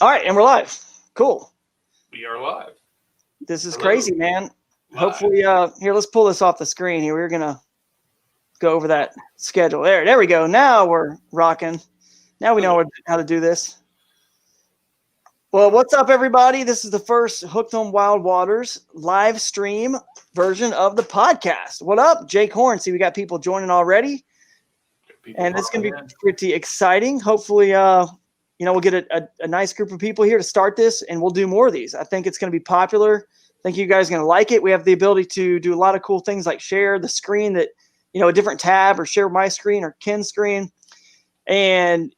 All right, and we're live. Cool. We are live. This is crazy, man. Live. Hopefully, here, let's pull this off the screen here. We're gonna go over that schedule. There we go. Now we're rocking. Now we know how to do this. Well, what's up, everybody? This is the first Hooked on Wild Waters live stream version of the podcast. What up, Jake Horn? See, we got people joining already, and it's going to be pretty exciting. Hopefully, we'll get a nice group of people here to start this, and we'll do more of these. I think it's going to be popular. I think you guys are going to like it. We have the ability to do a lot of cool things like share the screen that, a different tab, or share my screen or Ken's screen, and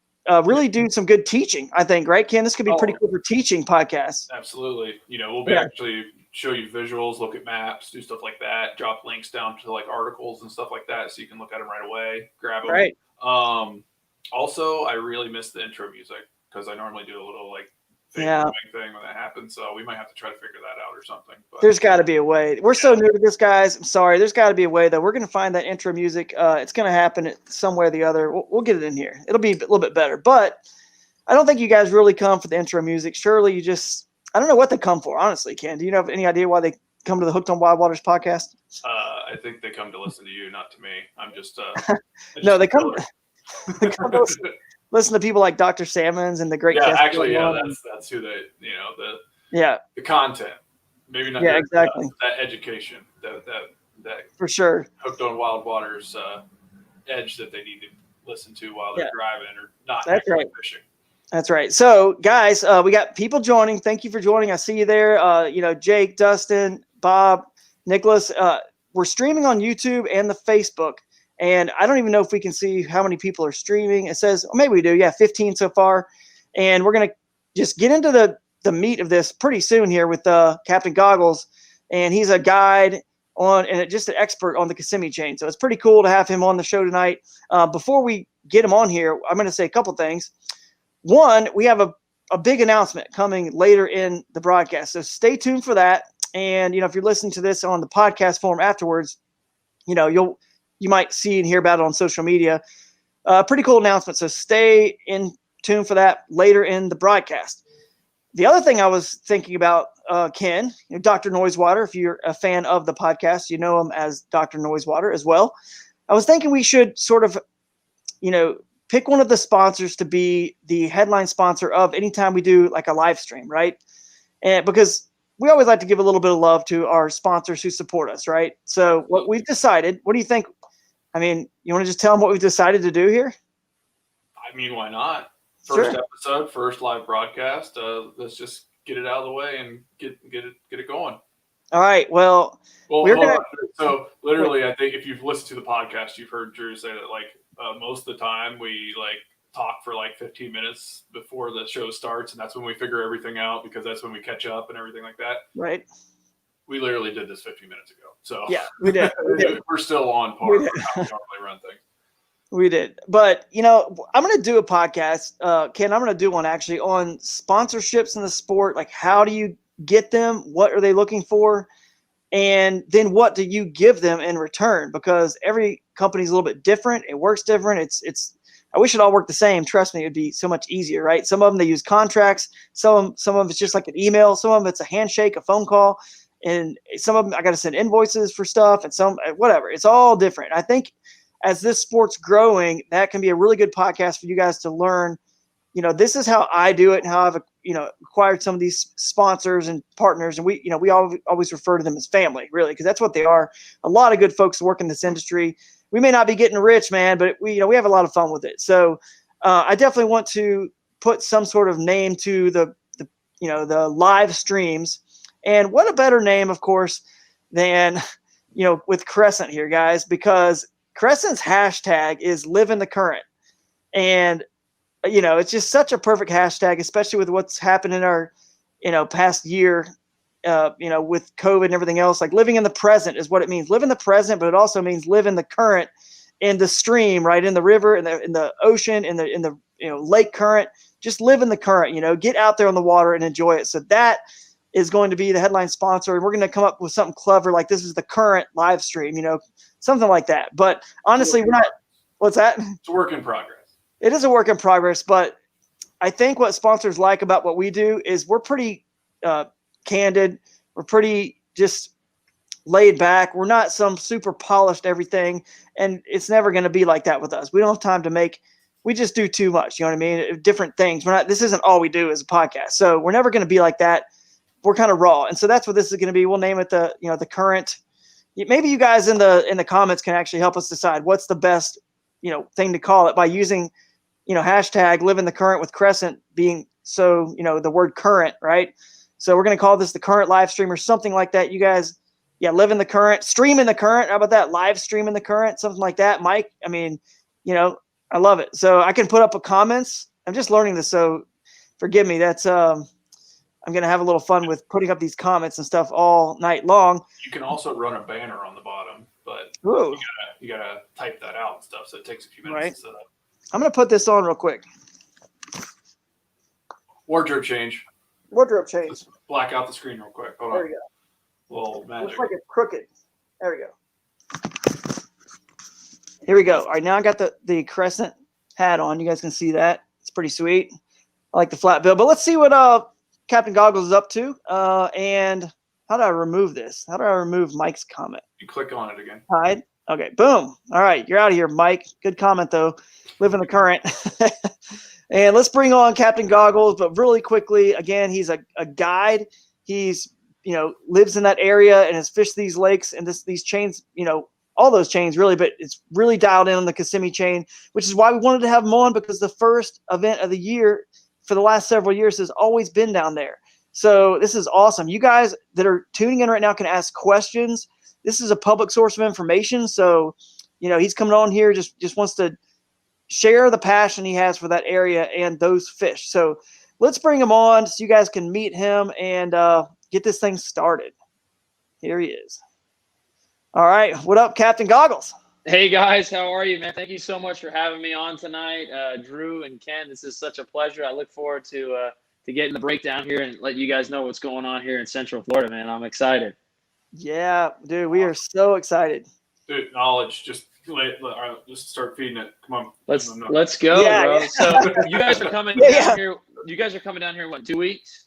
really do some good teaching, I think, right, Ken? This could be pretty cool for teaching podcasts. Absolutely. We'll be actually show you visuals, look at maps, do stuff like that, drop links down to like articles and stuff like that so you can look at them right away, grab them. Right. Also, I really miss the intro music because I normally do a little like thing when that happens. So we might have to try to figure that out or something. But there's got to be a way. We're so new to this, guys. I'm sorry. There's got to be a way, though. We're going to find that intro music. It's going to happen some way or the other. We'll get it in here. It'll be a little bit better. But I don't think you guys really come for the intro music. Surely you just – I don't know what they come for, honestly, Ken. Do you have any idea why they come to the Hooked on Wild Waters podcast? I think they come to listen to you, not to me. I'm just no, they come – they come to listen to people like Dr. Salmons and the great guests. Actually, that's who they, the content, maybe not. Yeah, exactly. That education, that for sure. Hooked on Wild Waters edge that they need to listen to while they're driving or not. That's right. Fishing. That's right. So, guys, we got people joining. Thank you for joining. I see you there. Jake, Dustin, Bob, Nicholas. We're streaming on YouTube and the Facebook. And I don't even know if we can see how many people are streaming. It says, maybe we do. Yeah, 15 so far. And we're going to just get into the meat of this pretty soon here with Captain Goggles. And he's a guide and just an expert on the Kissimmee Chain. So it's pretty cool to have him on the show tonight. Before we get him on here, I'm going to say a couple things. One, we have a big announcement coming later in the broadcast. So stay tuned for that. And, if you're listening to this on the podcast form afterwards, you might see and hear about it on social media. Pretty cool announcement. So stay in tune for that later in the broadcast. The other thing I was thinking about, Ken, Dr. Noisewater, if you're a fan of the podcast, you know him as Dr. Noisewater as well. I was thinking we should sort of, pick one of the sponsors to be the headline sponsor of anytime we do like a live stream, right? And because we always like to give a little bit of love to our sponsors who support us, right? So what we've decided, what do you think? I mean, you want to just tell them what we've decided to do here? I mean, why not? First episode, first live broadcast. Let's just get it out of the way and get it going. All right. Well, we're gonna. So literally, I think if you've listened to the podcast, you've heard Drew say that most of the time we talk for 15 minutes before the show starts, and that's when we figure everything out because that's when we catch up and everything like that. Right. We literally did this 15 minutes ago. So yeah, we did. We're still on par with how we normally run things. We did. But, I'm going to do a podcast, Ken, I'm going to do one actually on sponsorships in the sport. Like, how do you get them? What are they looking for? And then what do you give them in return? Because every company's a little bit different. It works different. I wish it all worked the same. Trust me, it'd be so much easier, right? Some of them, they use contracts. Some of it's just like an email. Some of them, it's a handshake, a phone call. And some of them, I got to send invoices for stuff and some, whatever. It's all different. I think as this sport's growing, that can be a really good podcast for you guys to learn, this is how I do it and how I've, acquired some of these sponsors and partners. And we always refer to them as family, really, because that's what they are. A lot of good folks work in this industry. We may not be getting rich, man, but we have a lot of fun with it. So I definitely want to put some sort of name to the live streams. And what a better name, of course, than, with Crescent here, guys, because Crescent's hashtag is live in the current. And, it's just such a perfect hashtag, especially with what's happened in our, past year, with COVID and everything else. Like living in the present is what it means. Live in the present, but it also means live in the current, in the stream, right? In the river, in the ocean, in the lake current. Just live in the current, get out there on the water and enjoy it. So that is going to be the headline sponsor. And we're going to come up with something clever like this is the current live stream, something like that. But honestly, we're not What's that? It's a work in progress. It is a work in progress, but I think what sponsors like about what we do is we're pretty candid. We're pretty just laid back. We're not some super polished everything, and it's never going to be like that with us. We don't have time to make. We just do too much. You know what I mean? Different things. We're not. This isn't all we do as a podcast, so we're never going to be like that. We're kind of raw, and so that's what this is going to be. We'll name it the current. Maybe you guys in the comments can actually help us decide what's the best thing to call it by using hashtag live in the current with Crescent being so the word current, right? So we're going to call this the current live stream or something like that. You guys. Yeah, live in the current, stream in the current. How about that? Live stream in the current, something like that. Mike, I mean, I love it. So I can put up a comments. I'm just learning this, so forgive me. That's I'm gonna have a little fun with putting up these comments and stuff all night long. You can also run a banner on the bottom, but you gotta type that out and stuff. So it takes a few minutes to set up. I'm gonna put this on real quick. Wardrobe change. Let's black out the screen real quick. Hold on. There we go. Well, magic. Looks like it's crooked. There we go. Here we go. All right, now I got the Crescent hat on. You guys can see that. It's pretty sweet. I like the flat bill. But let's see what Captain Goggles is up to. And how do I remove this? How do I remove Mike's comment? You click on it again. Hide. Okay, boom. All right, you're out of here, Mike. Good comment, though. Live in the current. And let's bring on Captain Goggles. But really quickly, again, he's a guide. He's lives in that area and has fished these lakes and these chains, all those chains really, but it's really dialed in on the Kissimmee Chain, which is why we wanted to have him on, because the first event of the year for the last several years has always been down there. So this is awesome. You guys that are tuning in right now can ask questions. This is a public source of information. So, he's coming on here, just wants to share the passion he has for that area and those fish. So let's bring him on so you guys can meet him and, get this thing started. Here he is. All right. What up, Captain Goggles? Hey, guys. How are you, man? Thank you so much for having me on tonight. Drew and Ken, this is such a pleasure. I look forward to getting the breakdown here and let you guys know what's going on here in Central Florida, man. I'm excited. Yeah, dude. We are so excited. Dude, knowledge. Just start feeding it. Come on. Let's go, yeah, bro. Yeah. So you guys are coming down here. You guys are coming down here in what, 2 weeks?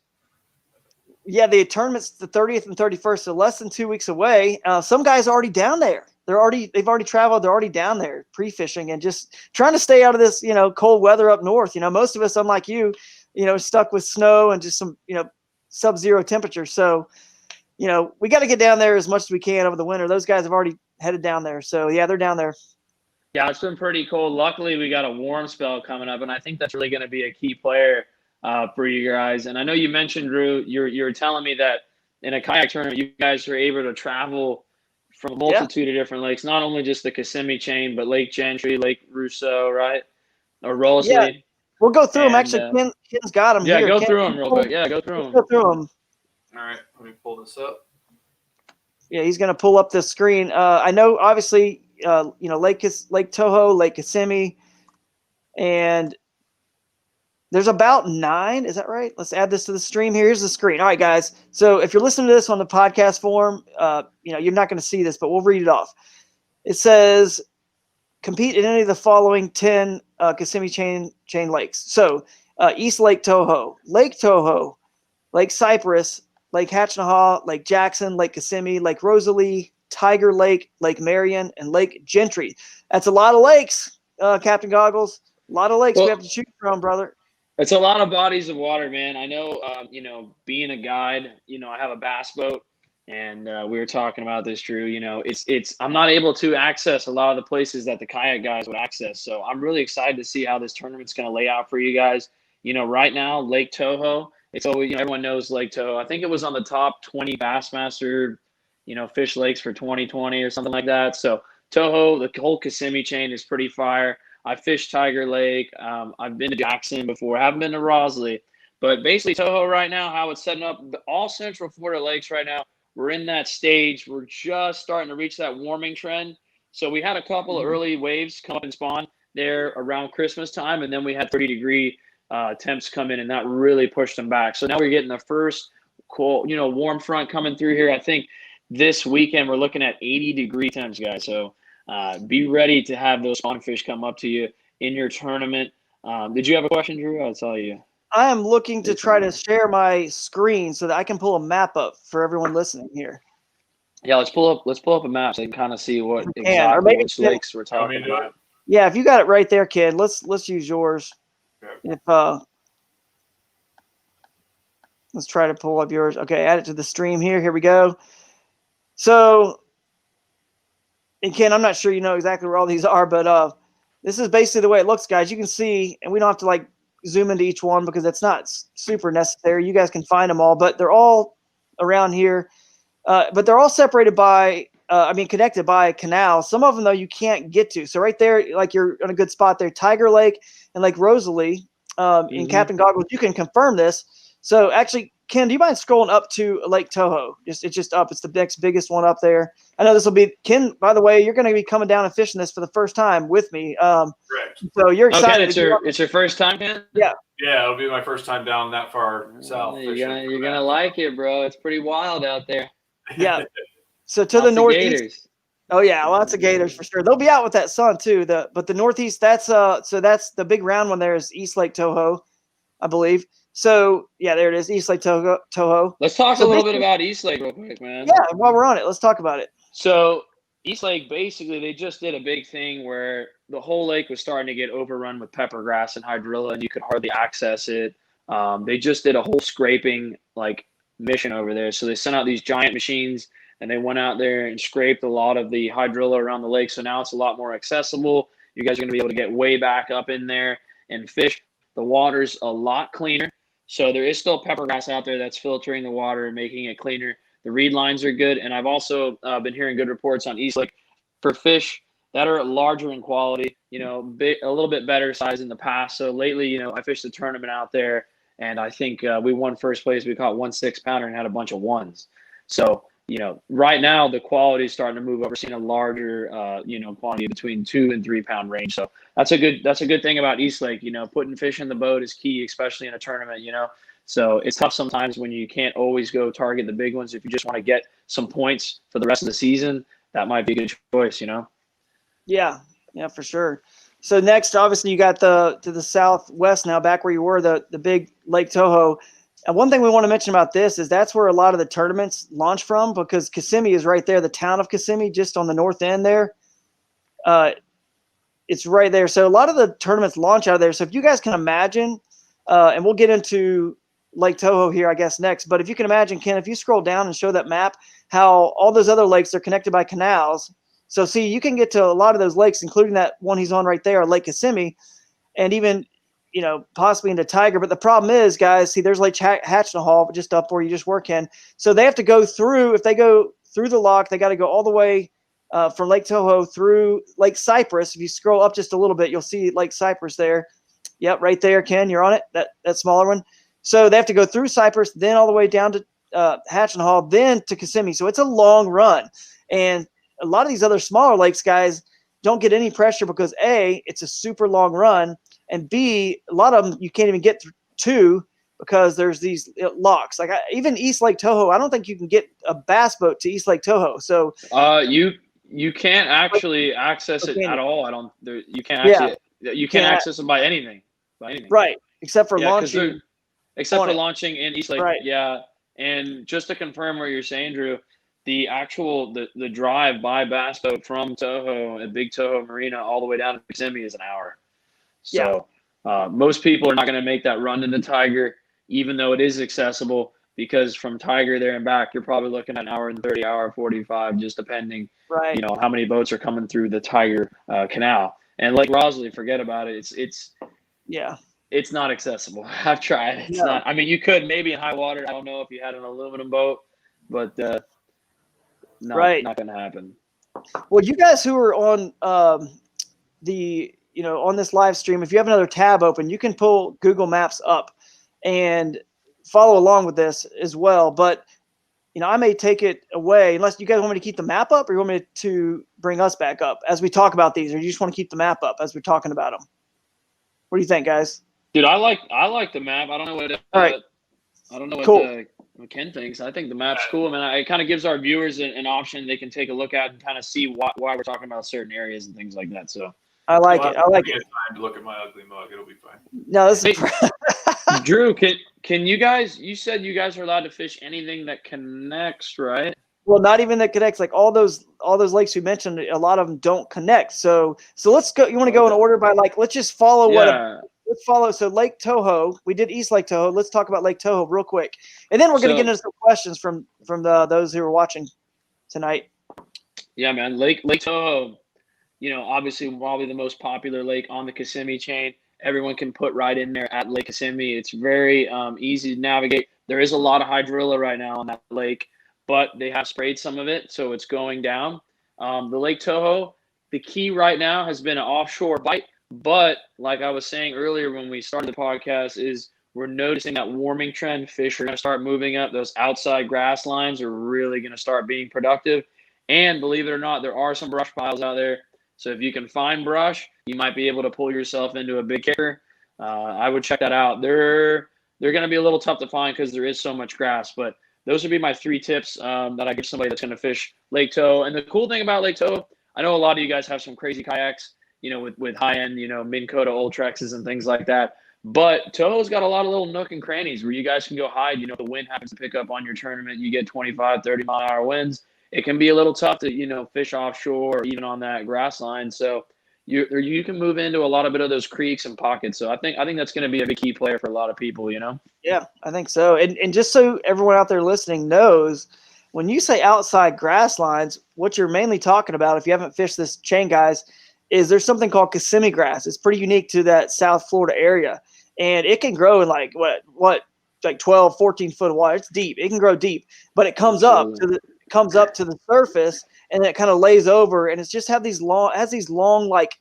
Yeah, the tournament's the 30th and 31st, so less than 2 weeks away. Some guys are already down there. They've already traveled. They're already down there pre-fishing and just trying to stay out of this, cold weather up north. Most of us, unlike you, stuck with snow and just some, sub-zero temperatures. So, we got to get down there as much as we can over the winter. Those guys have already headed down there. So, yeah, they're down there. Yeah, it's been pretty cold. Luckily, we got a warm spell coming up, and I think that's really going to be a key player for you guys. And I know you mentioned, Drew, you're telling me that in a kayak tournament, you guys are able to travel from a multitude of different lakes, not only just the Kissimmee Chain, but Lake Gentry, Lake Rousseau, right? Or Rollesley. Yeah. We'll go through them. Actually, Ken's got them here. Go through them real quick. Yeah, go through them. Go through them. All right, let me pull this up. Yeah, he's going to pull up the screen. I know, obviously, Lake Toho, Lake Kissimmee, and there's about 9. Is that right? Let's add this to the stream. Here's the screen. All right, guys. So if you're listening to this on the podcast form, you're not going to see this, but we'll read it off. It says, compete in any of the following 10 Kissimmee Chain lakes. So East Lake Toho, Lake Cypress, Lake Hatchnahaw, Lake Jackson, Lake Kissimmee, Lake Rosalie, Tiger Lake, Lake Marion, and Lake Gentry. That's a lot of lakes, Captain Goggles. A lot of lakes we have to choose from, brother. It's a lot of bodies of water, man. I know, being a guide, I have a bass boat, and we were talking about this, Drew. I'm not able to access a lot of the places that the kayak guys would access. So I'm really excited to see how this tournament's going to lay out for you guys. Right now, Lake Toho, it's always, everyone knows Lake Toho. I think it was on the top 20 Bassmaster, fish lakes for 2020 or something like that. So Toho, the whole Kissimmee Chain is pretty fire. I fished Tiger Lake. I've been to Jackson before. I haven't been to Rosalie. But basically, Toho right now, how it's setting up, all Central Florida lakes right now, we're in that stage. We're just starting to reach that warming trend. So we had a couple of early waves come up and spawn there around Christmas time, and then we had 30-degree temps come in, and that really pushed them back. So now we're getting the first cool, warm front coming through here. I think this weekend we're looking at 80-degree temps, guys. So be ready to have those spawnfish come up to you in your tournament. Did you have a question, Drew? I'll tell you. I am looking to try to share my screen so that I can pull a map up for everyone listening here. Yeah, let's pull up a map so you can kind of see what Or exactly maybe which lakes we're talking about. Yeah, if you got it right there, kid, let's use yours. Okay. If let's try to pull up yours. Okay, add it to the stream here. Here we go. So, and Ken, I'm not sure you know exactly where all these are, but this is basically the way it looks, guys. You can see, and we don't have to like zoom into each one because it's not super necessary. You guys can find them all, but they're all around here. But they're all separated by, connected by a canal. Some of them, though, you can't get to. So right there, like you're in a good spot there, Tiger Lake and Lake Rosalie in Captain Goggles, you can confirm this. So actually, Ken, do you mind scrolling up to Lake Toho? It's just up. It's the next biggest one up there. I know this will be, Ken, by the way, you're going to be coming down and fishing this for the first time with me. Correct. So you're excited. Okay, it's your first time, Ken? Yeah. Yeah, it'll be my first time down that far south. You're gonna like it, bro. It's pretty wild out there. Yeah. So to Lots the of northeast. gators. Oh yeah, lots of gators for sure. They'll be out with that sun too. But the northeast, that's the big round one there is East Lake Toho, I believe. So yeah, there it is, East Lake Toho. Let's talk a little bit about East Lake real quick, man. Yeah, while we're on it, let's talk about it. So East Lake, basically, they just did a big thing where the whole lake was starting to get overrun with peppergrass and hydrilla, and you could hardly access it. They just did a whole scraping mission over there. So they sent out these giant machines, and they went out there and scraped a lot of the hydrilla around the lake. So now it's a lot more accessible. You guys are going to be able to get way back up in there and fish. The water's a lot cleaner. So there is still peppergrass out there that's filtering the water and making it cleaner. The reed lines are good. And I've also been hearing good reports on East Lake for fish that are larger in quality, a little bit better size in the past. So lately, I fished the tournament out there, and I think we won first place. We caught 1 6-pounder and had a bunch of ones. So, right now the quality is starting to move up. We're seeing a larger, quantity between 2 and 3 pound range. So that's a good thing about East Lake. Putting fish in the boat is key, especially in a tournament. So it's tough sometimes when you can't always go target the big ones. If you just want to get some points for the rest of the season, that might be a good choice. Yeah, for sure. So next, obviously, you got to the southwest now, back where you were, the big Lake Toho. And one thing we want to mention about this is that's where a lot of the tournaments launch from, because Kissimmee is right there, the town of Kissimmee, just on the north end there. It's right there. So a lot of the tournaments launch out of there. So if you guys can imagine, and we'll get into Lake Toho here, I guess, next. But if you can imagine, Ken, if you scroll down and show that map, how all those other lakes are connected by canals. So see, you can get to a lot of those lakes, including that one he's on right there, Lake Kissimmee, and even, possibly into Tiger. But the problem is, guys, see, there's Lake Hatchnahall just up where you just work in. So they have to go through, if they go through the lock, they got to go all the way from Lake Toho through Lake Cypress. If you scroll up just a little bit, you'll see Lake Cypress there. Yep, right there, Ken, you're on it, that smaller one. So they have to go through Cypress, then all the way down to Hatchnahall, then to Kissimmee. So it's a long run. And a lot of these other smaller lakes, guys, don't get any pressure because A, it's a super long run, and B, a lot of them you can't even get to because there's these locks. Like even East Lake Toho, I don't think you can get a bass boat to East Lake Toho. So you can't actually access it at all. You can't actually you can't access it by anything. Right, except for launching. Except for launching in East Lake. Right. Yeah, and just to confirm what you're saying, Drew, the actual the drive by bass boat from Toho and Big Toho Marina all the way down to Kissimmee is an hour. So most people are not going to make that run into Tiger, even though it is accessible, because from Tiger there and back, you're probably looking at an hour and 30, hour 45, just depending, how many boats are coming through the Tiger Canal. And Lake Rosalie, forget about it. It's not accessible. I've tried. It's not. I mean, you could maybe in high water. I don't know if you had an aluminum boat, but not going to happen. Well, you guys who are on on this live stream, if you have another tab open, you can pull Google Maps up and follow along with this as well. But I may take it away unless you guys want me to keep the map up, or you want me to bring us back up as we talk about these, or you just want to keep the map up as we're talking about them. What do you think, guys? Dude, I like the map. I don't know what. All right. I don't know what. Cool. what Ken thinks. I think the map's cool, man. It kind of gives our viewers an option they can take a look at and kind of see why we're talking about certain areas and things like that. So I like it. I like it. Time to look at my ugly mug. It'll be fine. No, this is Drew, can you guys? You said you guys are allowed to fish anything that connects, right? well, not even that connects. Like all those lakes we mentioned, a lot of them don't connect. So let's go. You want to go in order by like? Let's just follow let's follow. So Lake Toho, we did East Lake Toho. Let's talk about Lake Toho real quick, and then we're going to get into some questions from those who are watching tonight. Yeah, man. Lake Toho, obviously probably the most popular lake on the Kissimmee Chain. Everyone can put right in there at Lake Kissimmee. It's very easy to navigate. There is a lot of hydrilla right now on that lake, but they have sprayed some of it, so it's going down. The Lake Toho, the key right now has been an offshore bite, but like I was saying earlier when we started the podcast, is we're noticing that warming trend. Fish are going to start moving up. Those outside grass lines are really going to start being productive. And believe it or not, there are some brush piles out there. So if you can find brush, you might be able to pull yourself into a big kicker. I would check that out. They're going to be a little tough to find because there is so much grass. But those would be my 3 tips that I give somebody that's going to fish Lake Toho. And the cool thing about Lake Toho, I know a lot of you guys have some crazy kayaks, with high-end, Minn Kota Ultrexes and things like that. But Toho's got a lot of little nook and crannies where you guys can go hide. If the wind happens to pick up on your tournament, you get 25, 30-mile-an-hour winds. It can be a little tough to, fish offshore or even on that grass line. So you can move into a lot of those creeks and pockets. So I think that's going to be a big key player for a lot of people, Yeah, I think so. And just so everyone out there listening knows, when you say outside grass lines, what you're mainly talking about, if you haven't fished this chain, guys, is there's something called Kissimmee grass. It's pretty unique to that South Florida area. And it can grow in like like 12, 14 foot of water. It's deep. It can grow deep, but it comes up to the surface and it kind of lays over, and it's just has these long like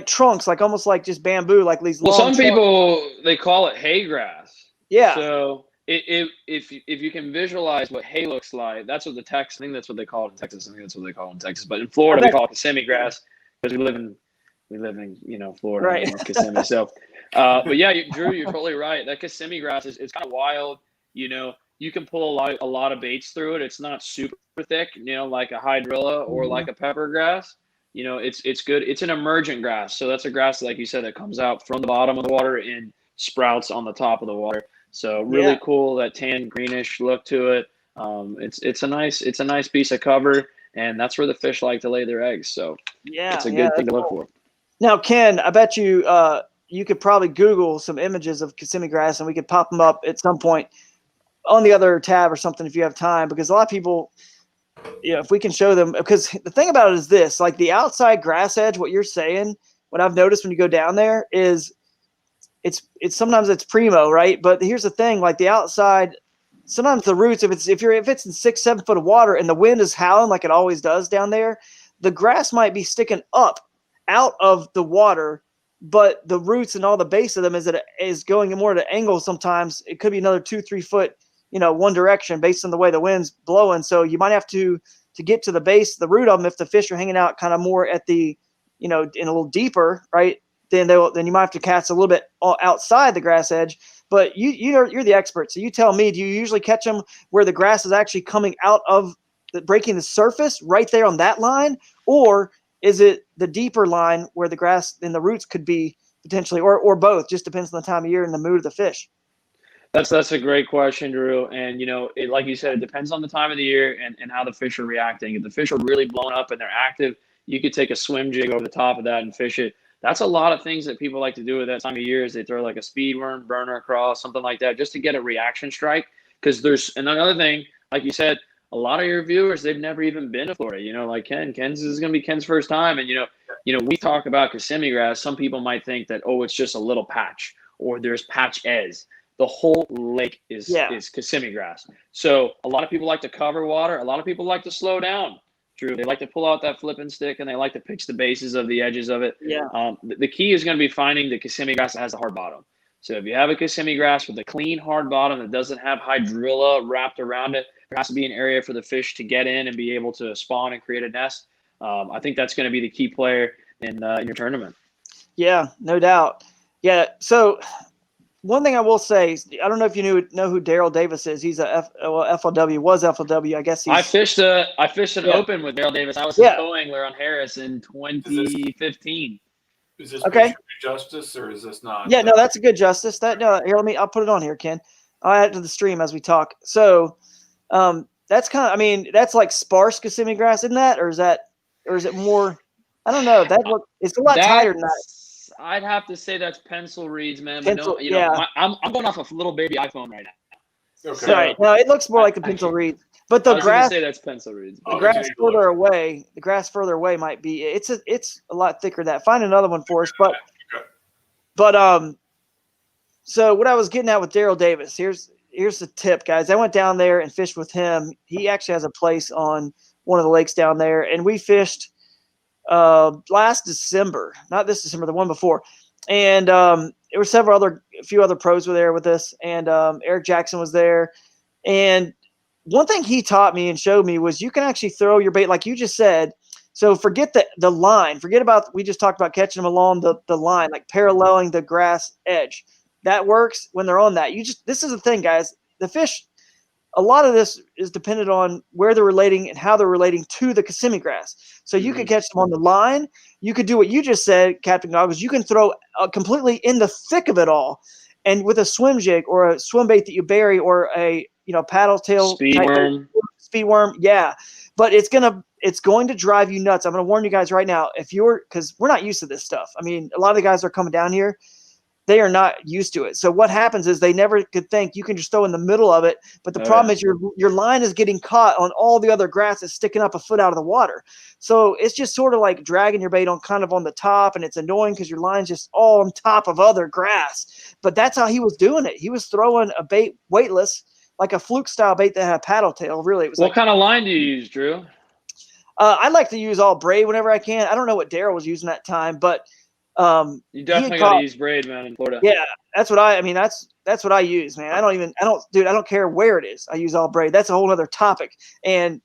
trunks, like almost like just bamboo, like these long some trunks. people, they call it hay grass. Yeah. So if you can visualize what hay looks like, that's what I think that's what they call it in Texas. I think that's what they call it in Texas. But in Florida, we call it Kissimmee grass because we live in Florida, right? Kissimmee. So, but yeah, Drew, you're totally right. That Kissimmee grass is kind of wild. You can pull a lot of baits through it. It's not super thick, like a hydrilla or like a pepper grass. It's good. It's an emergent grass. So that's a grass, like you said, that comes out from the bottom of the water and sprouts on the top of the water. So really cool, that tan greenish look to it. It's a nice piece of cover, and that's where the fish like to lay their eggs. So it's a good thing to look for. Now, Ken, I bet you you could probably Google some images of Kissimmee grass, and we could pop them up at some point on the other tab or something if you have time, because a lot of people, if we can show them, because the thing about it is this, like the outside grass edge, what you're saying, what I've noticed when you go down there is it's sometimes it's primo, right? But here's the thing, like the outside, sometimes the roots, if it's in 6-7 foot of water and the wind is howling like it always does down there, the grass might be sticking up out of the water, but the roots and all the base of them is going more at an angle. Sometimes it could be another 2-3 foot, one direction based on the way the wind's blowing. So you might have to get to the base, the root of them, if the fish are hanging out kind of more at the, in a little deeper, right? Then you might have to cast a little bit outside the grass edge. But you're the expert, so you tell me. Do you usually catch them where the grass is actually coming out of breaking the surface right there on that line, or is it the deeper line where the grass and the roots could be potentially, or both? Just depends on the time of year and the mood of the fish. That's a great question, Drew. And, like you said, it depends on the time of the year and how the fish are reacting. If the fish are really blown up and they're active, you could take a swim jig over the top of that and fish it. That's a lot of things that people like to do at that time of year, is they throw like a speed worm, burner across, something like that, just to get a reaction strike. Because there's another thing, like you said, a lot of your viewers, they've never even been to Florida. Like Ken's is going to be Ken's first time. And, we talk about Kissimmee grass. Some people might think that, it's just a little patch, or there's patch ez. The whole lake is Kissimmee grass. So a lot of people like to cover water. A lot of people like to slow down. Drew, they like to pull out that flipping stick and they like to pitch the bases of the edges of it. Yeah. The key is going to be finding the Kissimmee grass that has a hard bottom. So if you have a Kissimmee grass with a clean, hard bottom that doesn't have hydrilla wrapped around it, there has to be an area for the fish to get in and be able to spawn and create a nest. I think that's going to be the key player in your tournament. Yeah, no doubt. Yeah. So one thing I will say, I don't know if you know who Daryl Davis is. He's FLW, was FLW. I guess I fished an Yeah. open with Daryl Davis. I was Yeah. a co-angler on Harris in 2015. Is this Okay. picture justice or is this not? Yeah, no, that's a good justice. I'll put it on here, Ken. I'll add it to the stream as we talk. So, that's that's like sparse Kissimmee grass, isn't that, or is it more? I don't know. It's a lot tighter than that. I'd have to say that's pencil reeds, man. Pencil, but yeah. I'm going off a little baby iPhone right now. Okay. Right. No, it looks more like a pencil reed. But the I was gonna grass, say that's pencil reeds. the grass further away might be. It's a lot thicker than that. Find another one for us. But so what I was getting at with Daryl Davis, here's the tip, guys. I went down there and fished with him. He actually has a place on one of the lakes down there, and we fished last December, not this December, the one before. And there were a few other pros were there with us, and Eric Jackson was there. And one thing he taught me and showed me was you can actually throw your bait like you just said. So forget the line. Forget about, we just talked about catching them along the line, like paralleling the grass edge. That works when they're on that. This is the thing, guys. The fish, a lot of this is dependent on where they're relating and how they're relating to the Kissimmee grass. So you could catch them on the line. You could do what you just said, Captain Goggles. You can throw completely in the thick of it all. And with a swim jig or a swim bait that you bury or a paddle tail speed worm, yeah. But it's going to drive you nuts. I'm going to warn you guys right now. Because we're not used to this stuff. I mean, a lot of the guys that are coming down here, they are not used to it. So what happens is they never could think you can just throw in the middle of it. But the problem is your line is getting caught on all the other grass that's sticking up a foot out of the water. So it's just sort of like dragging your bait on the top, and it's annoying because your line's just all on top of other grass. But that's how he was doing it. He was throwing a bait weightless, like a fluke style bait that had a paddle tail. Really, it was. What kind of line do you use, Drew? I like to use all braid whenever I can. I don't know what Daryl was using that time, but you definitely got to use braid, man, in Florida. Yeah, that's what that's what I use, man. I don't care where it is. I use all braid. That's a whole other topic. And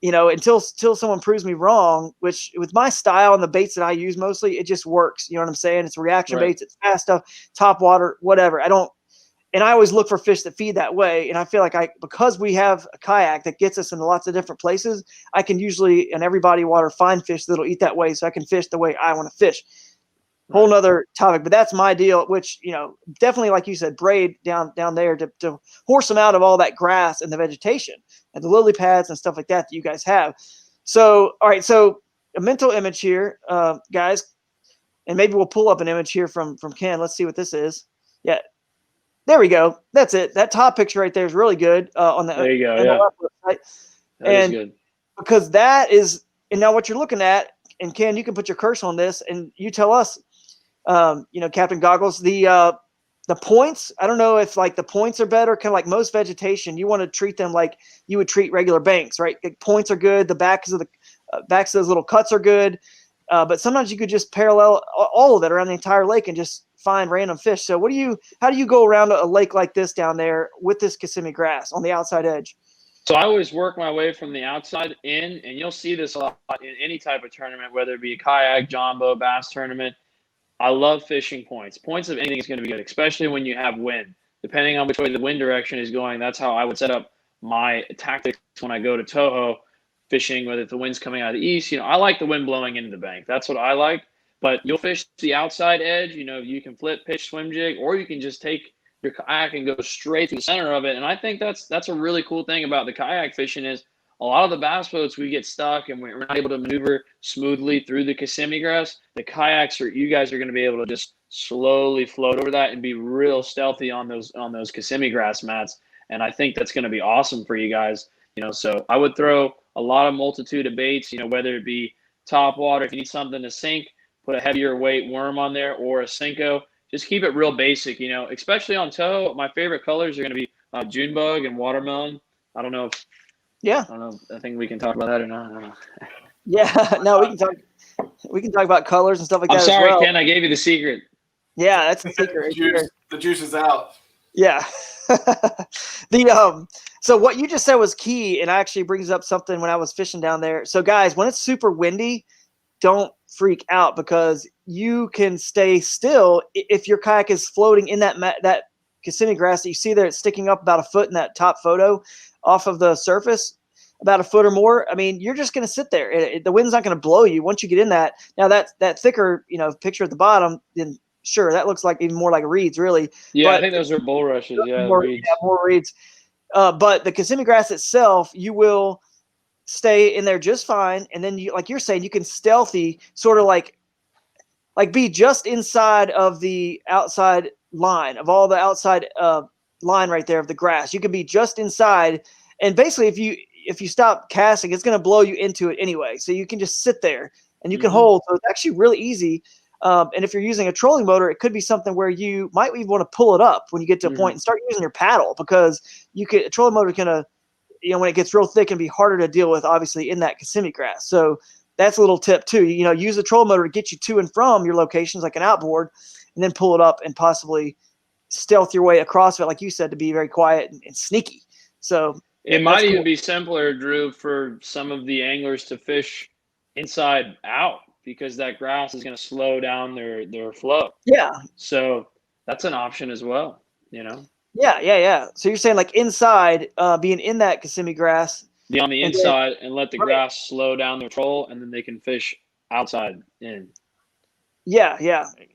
until someone proves me wrong, which with my style and the baits that I use mostly, it just works. You know what I'm saying? It's reaction baits, it's fast stuff, top water, whatever. And I always look for fish that feed that way. And I feel like because we have a kayak that gets us into lots of different places, I can usually in every body of water find fish that'll eat that way, so I can fish the way I want to fish. Whole nother topic, but that's my deal, which, definitely, like you said, braid down there to horse them out of all that grass and the vegetation and the lily pads and stuff like that you guys have. So, all right. So a mental image here, guys, and maybe we'll pull up an image here from Ken. Let's see what this is. Yeah. There we go. That's it. That top picture right there is really good there you go. Yeah. Website. That is good. Because that is, and now what you're looking at, and Ken, you can put your cursor on this and you tell us, Captain Goggles, the points, I don't know if like the points are better, kind of like most vegetation, you want to treat them like you would treat regular banks, right? The points are good. The backs of those little cuts are good. But sometimes you could just parallel all of it around the entire lake and just find random fish. So how do you go around a lake like this down there with this Kissimmee grass on the outside edge? So I always work my way from the outside in, and you'll see this a lot in any type of tournament, whether it be a kayak, jumbo, bass tournament. I love fishing points. Points of anything is going to be good, especially when you have wind. Depending on which way the wind direction is going, that's how I would set up my tactics when I go to Toho fishing, whether the wind's coming out of the east. I like the wind blowing into the bank. That's what I like. But you'll fish the outside edge. You can flip, pitch, swim jig, or you can just take your kayak and go straight to the center of it. And I think that's a really cool thing about the kayak fishing is a lot of the bass boats, we get stuck and we're not able to maneuver smoothly through the Kissimmee grass. The kayaks, you guys are going to be able to just slowly float over that and be real stealthy on those Kissimmee grass mats. And I think that's going to be awesome for you guys. So I would throw a lot of multitude of baits, whether it be top water, if you need something to sink, put a heavier weight worm on there or a Senko. Just keep it real basic, especially on Toho. My favorite colors are going to be June bug and watermelon. I don't know. I think we can talk about that or not. Yeah, no, we can talk about colors and stuff like that. I'm sorry, as well. Ken, I gave you the secret. Yeah, that's the secret. The juice is out. Yeah. So what you just said was key, and actually brings up something when I was fishing down there. So guys, when it's super windy, don't freak out because you can stay still if your kayak is floating in that Kissimmee grass that you see there, it's sticking up about a foot in that top photo off of the surface, about a foot or more. I mean, you're just going to sit there. The wind's not going to blow you once you get in that. Now that thicker, picture at the bottom, then sure, that looks like even more like reeds, really. Yeah, but I think those are bulrushes. Yeah, reeds. More reeds. But the Kissimmee grass itself, you will stay in there just fine. And then like you're saying, you can stealthy sort of like be just inside of the outside line of all the outside line right there of the grass. You can be just inside. And basically if you stop casting, it's going to blow you into it anyway. So you can just sit there and you can hold. So it's actually really easy. And if you're using a trolling motor, it could be something where you might even want to pull it up when you get to a point and start using your paddle, because a trolling motor is going to, when it gets real thick, and be harder to deal with, obviously, in that Kissimmee grass. So that's a little tip too. Use a trolling motor to get you to and from your locations, like an outboard, and then pull it up and possibly stealth your way across it, like you said, to be very quiet and sneaky. So it might even be simpler, Drew, for some of the anglers to fish inside out, because that grass is going to slow down their flow. Yeah. So that's an option as well, Yeah. So you're saying like inside, being in that Kissimmee grass. Be on the inside and let the grass slow down their troll, and then they can fish outside in. Yeah,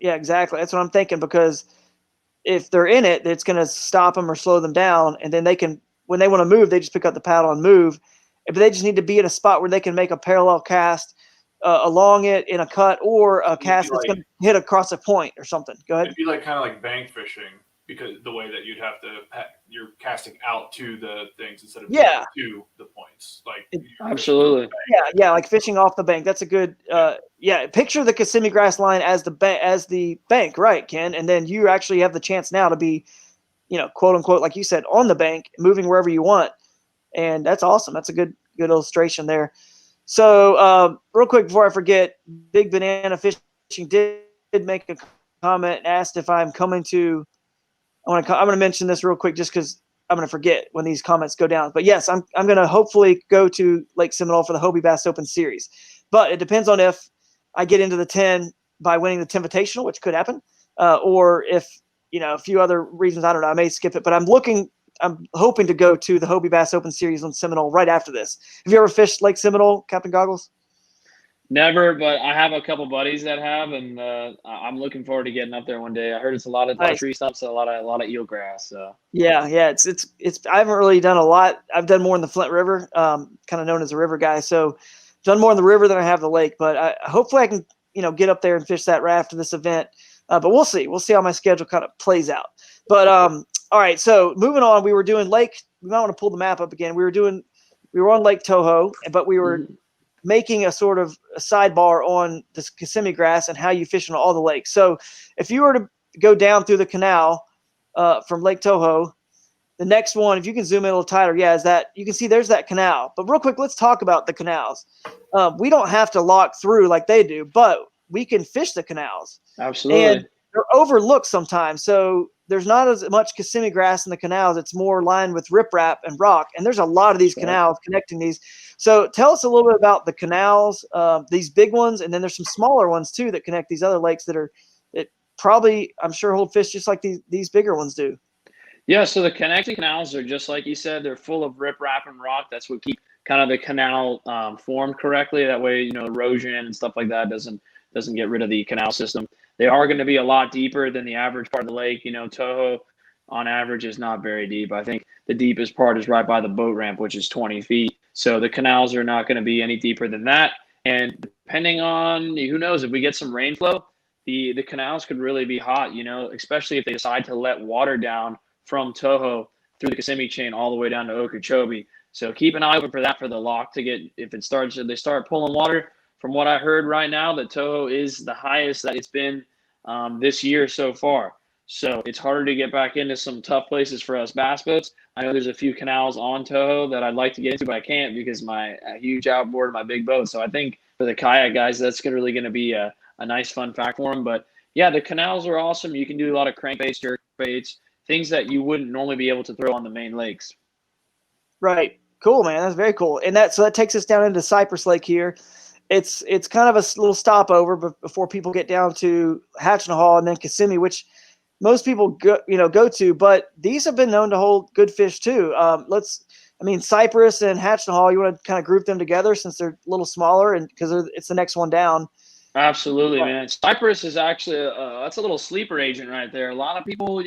exactly. That's what I'm thinking, because if they're in it, it's going to stop them or slow them down, and then they can, when they want to move, they just pick up the paddle and move. But they just need to be in a spot where they can make a parallel cast along it in a cut, or a cast that's going to hit across a point or something. Go ahead. It'd be like kind of like bank fishing, because the way that you'd have to, you're casting out to the things instead of to the points. Absolutely. Yeah, like fishing off the bank. That's a good. Picture the Kissimmee grass line as the bank, right, Ken? And then you actually have the chance now to be, quote unquote, like you said, on the bank, moving wherever you want, and that's awesome. That's a good illustration there. So, real quick before I forget, Big Banana Fishing did make a comment and asked if I'm coming to. I'm going to mention this real quick just because I'm going to forget when these comments go down. But yes, I'm going to hopefully go to Lake Seminole for the Hobie Bass Open Series. But it depends on if I get into the 10 by winning the TENvitational, which could happen, or if a few other reasons. I don't know. I may skip it, but I'm hoping to go to the Hobie Bass Open Series on Seminole right after this. Have you ever fished Lake Seminole, Captain Goggles? Never, but I have a couple buddies that have, and I'm looking forward to getting up there one day. I heard it's a lot of tree stumps and a lot of eelgrass. So yeah, it's. I haven't really done a lot. I've done more in the Flint River, kind of known as a river guy. So done more in the river than I have the lake. But hopefully I can get up there and fish that right after this event. But we'll see. We'll see how my schedule kind of plays out. But all right. So moving on, we were doing Lake. We might want to pull the map up again. We were on Lake Toho, but we were making a sort of a sidebar on this Kissimmee grass and how you fish on all the lakes. So if you were to go down through the canal from Lake Toho, the next one, if you can zoom in a little tighter, is that you can see there's that canal. But real quick, let's talk about the canals. We don't have to lock through like they do, but we can fish the canals. Absolutely. And they're overlooked sometimes. So there's not as much Kissimmee grass in the canals. It's more lined with riprap and rock. And there's a lot of these canals connecting these. So tell us a little bit about the canals, these big ones, and then there's some smaller ones too that connect these other lakes that probably, I'm sure, hold fish just like these bigger ones do. Yeah, so the connecting canals are just like you said, they're full of riprap and rock. That's what keep kind of the canal formed correctly. That way, erosion and stuff like that doesn't get rid of the canal system. They are going to be a lot deeper than the average part of the lake. Toho on average is not very deep. I think the deepest part is right by the boat ramp, which is 20 feet. So the canals are not going to be any deeper than that. And depending on, who knows, if we get some rain flow, the canals could really be hot, especially if they decide to let water down from Toho through the Kissimmee Chain all the way down to Okeechobee. So keep an eye open for that, for the lock to get, if they start pulling water. From what I heard right now, that Toho is the highest that it's been this year so far. So it's harder to get back into some tough places for us bass boats. I know there's a few canals on Toho that I'd like to get into, but I can't because my huge outboard, my big boat. So I think for the kayak guys, that's really going to be a nice fun fact for them. But yeah, the canals are awesome. You can do a lot of crankbaits, jerk baits, things that you wouldn't normally be able to throw on the main lakes. Right. Cool, man. That's very cool. And that takes us down into Cypress Lake here. It's kind of a little stopover before people get down to Hatch and Hall and then Kissimmee, which most people go to, but these have been known to hold good fish too. Cypress and Hatchnahall, you want to kind of group them together since they're a little smaller and because it's the next one down. Absolutely, man. Cypress is actually that's a little sleeper agent right there. A lot of people,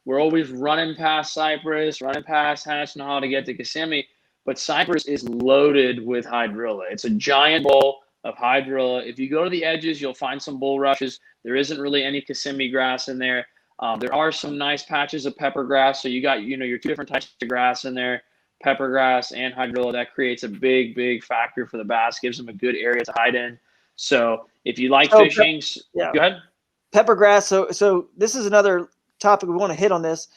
we're always running past Cypress, running past Hatchnahall to get to Kissimmee, but Cypress is loaded with hydrilla. It's a giant bowl of hydrilla. If you go to the edges, you'll find some bulrushes. There isn't really any Kissimmee grass in there. There are some nice patches of pepper grass. So you got, your two different types of grass in there, pepper grass and hydrilla. That creates a big, big factor for the bass, gives them a good area to hide in. So if you like fishing, go ahead. Pepper grass. So this is another topic we want to hit on this.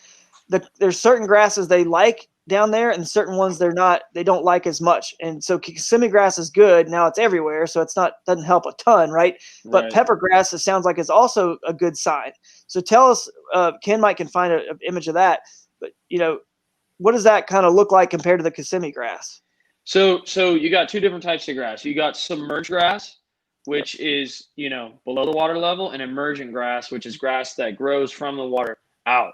There's certain grasses they like down there and certain ones they don't like as much. And so Kissimmee grass is good. Now it's everywhere. So doesn't help a ton. Right. But pepper grass, it sounds like is also a good sign. So tell us, Ken Mike can find an image of that, but what does that kind of look like compared to the Kissimmee grass? So you got two different types of grass. You got submerged grass, which is, below the water level, and emergent grass, which is grass that grows from the water out.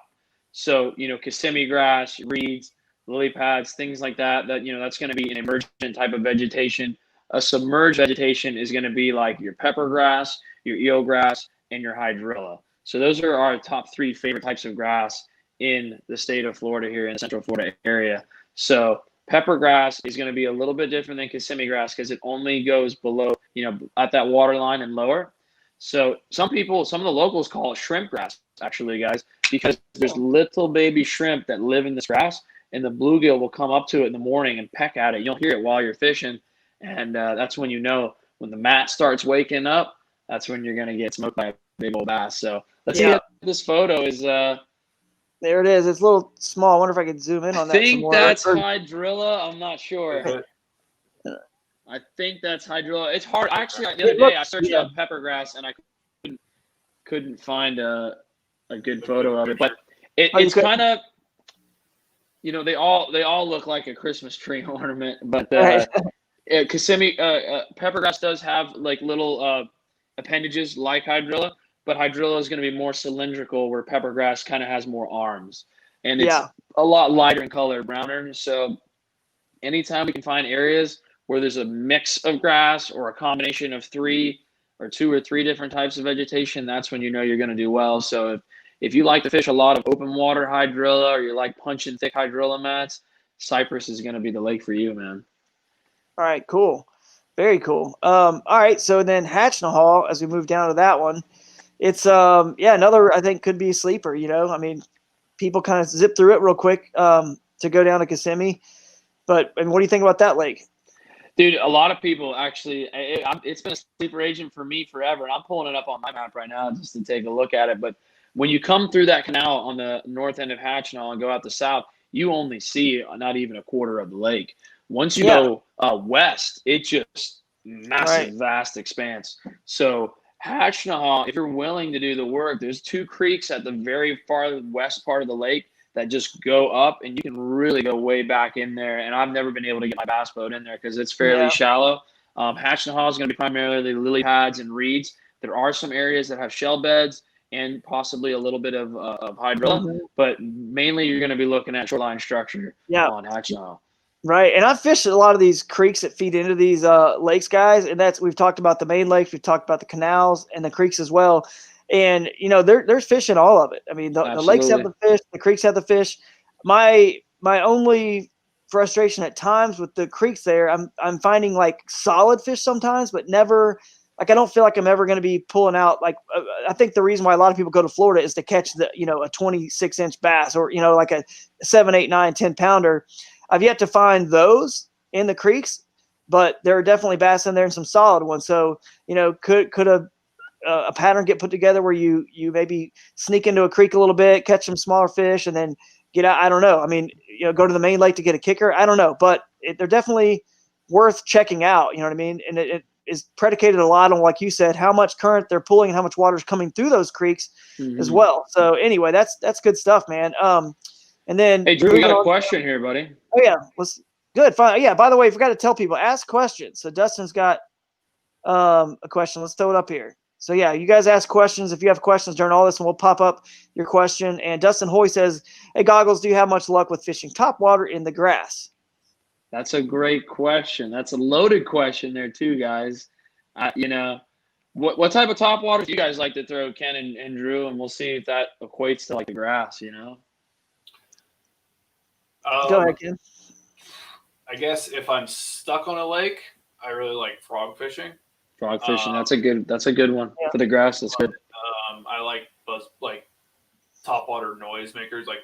So, Kissimmee grass, reeds, lily pads, things like that, that's going to be an emergent type of vegetation. A submerged vegetation is going to be like your pepper grass, your eelgrass, and your hydrilla. So those are our top three favorite types of grass in the state of Florida here in the Central Florida area. So pepper grass is going to be a little bit different than Kissimmee grass because it only goes below, at that water line and lower. So some of the locals call it shrimp grass, actually, guys, because there's little baby shrimp that live in this grass, and the bluegill will come up to it in the morning and peck at it. You'll hear it while you're fishing, and that's when when the mat starts waking up, that's when you're going to get smoked by a big old bass. So let's see if this photo is there it is. It's a little small. I wonder if I could zoom in on that. I think that's hydrilla. I'm not sure. I think that's hydrilla. It's hard. Actually, the other day I searched up pepper grass and I couldn't find a good photo of it. But it's kind of, they all look like a Christmas tree ornament. But Kissimmee pepper grass does have like little appendages like hydrilla. But hydrilla is going to be more cylindrical, where pepper grass kind of has more arms. And it's a lot lighter in color, browner. So anytime we can find areas where there's a mix of grass or a combination of two or three different types of vegetation, that's when you're going to do well. So if you like to fish a lot of open water hydrilla, or you like punching thick hydrilla mats, Cypress is going to be the lake for you, man. All right, cool. Very cool. All right, so then Hatchnahall, as we move down to that one, it's another, I think, could be a sleeper. People kind of zip through it real quick to go down to Kissimmee. And what do you think about that lake? Dude, a lot of people actually, it's been a sleeper agent for me forever, and I'm pulling it up on my map right now just to take a look at it. But when you come through that canal on the north end of Hatchnahall and go out the south, you only see not even a quarter of the lake. Once you go west, it's just massive, vast expanse. So Hatchnahall, if you're willing to do the work, there's two creeks at the very far west part of the lake that just go up, and you can really go way back in there. And I've never been able to get my bass boat in there because it's fairly shallow. Hatchnahall is going to be primarily lily pads and reeds. There are some areas that have shell beds and possibly a little bit of hydrilla, but mainly you're going to be looking at shoreline structure on Hatchnahall. Right, and I've fished a lot of these creeks that feed into these lakes, guys, and we've talked about the main lakes, we've talked about the canals and the creeks as well, and there's fish in all of it. I mean, the lakes have the fish, the creeks have the fish. My only frustration at times with the creeks there, I'm finding like solid fish sometimes, but never. Like, I don't feel like I'm ever going to be pulling out. Like, I think the reason why a lot of people go to Florida is to catch a 26-inch bass or like a 7, 8, 9, 10 pounder. I've yet to find those in the creeks, but there are definitely bass in there and some solid ones. So, could a pattern get put together where you maybe sneak into a creek a little bit, catch some smaller fish, and then get out? I don't know. I mean, go to the main lake to get a kicker. I don't know, but they're definitely worth checking out. You know what I mean? And it is predicated a lot on, like you said, how much current they're pulling and how much water is coming through those creeks as well. So anyway, that's good stuff, man. And then, hey, Drew, we got a question here, buddy. Oh yeah, good. Fine. Yeah. By the way, I forgot to tell people, ask questions. So Dustin's got a question. Let's throw it up here. So yeah, you guys ask questions. If you have questions during all this, and we'll pop up your question. And Dustin Hoy says, "Hey, Goggles, do you have much luck with fishing topwater in the grass?" That's a great question. That's a loaded question there too, guys. What type of topwater do you guys like to throw, Ken and Drew? And we'll see if that equates to like the grass. Go ahead, Ken. I guess if I'm stuck on a lake, I really like frog fishing. Frog fishing. That's a good one for the grass. That's good. I like topwater noise makers, like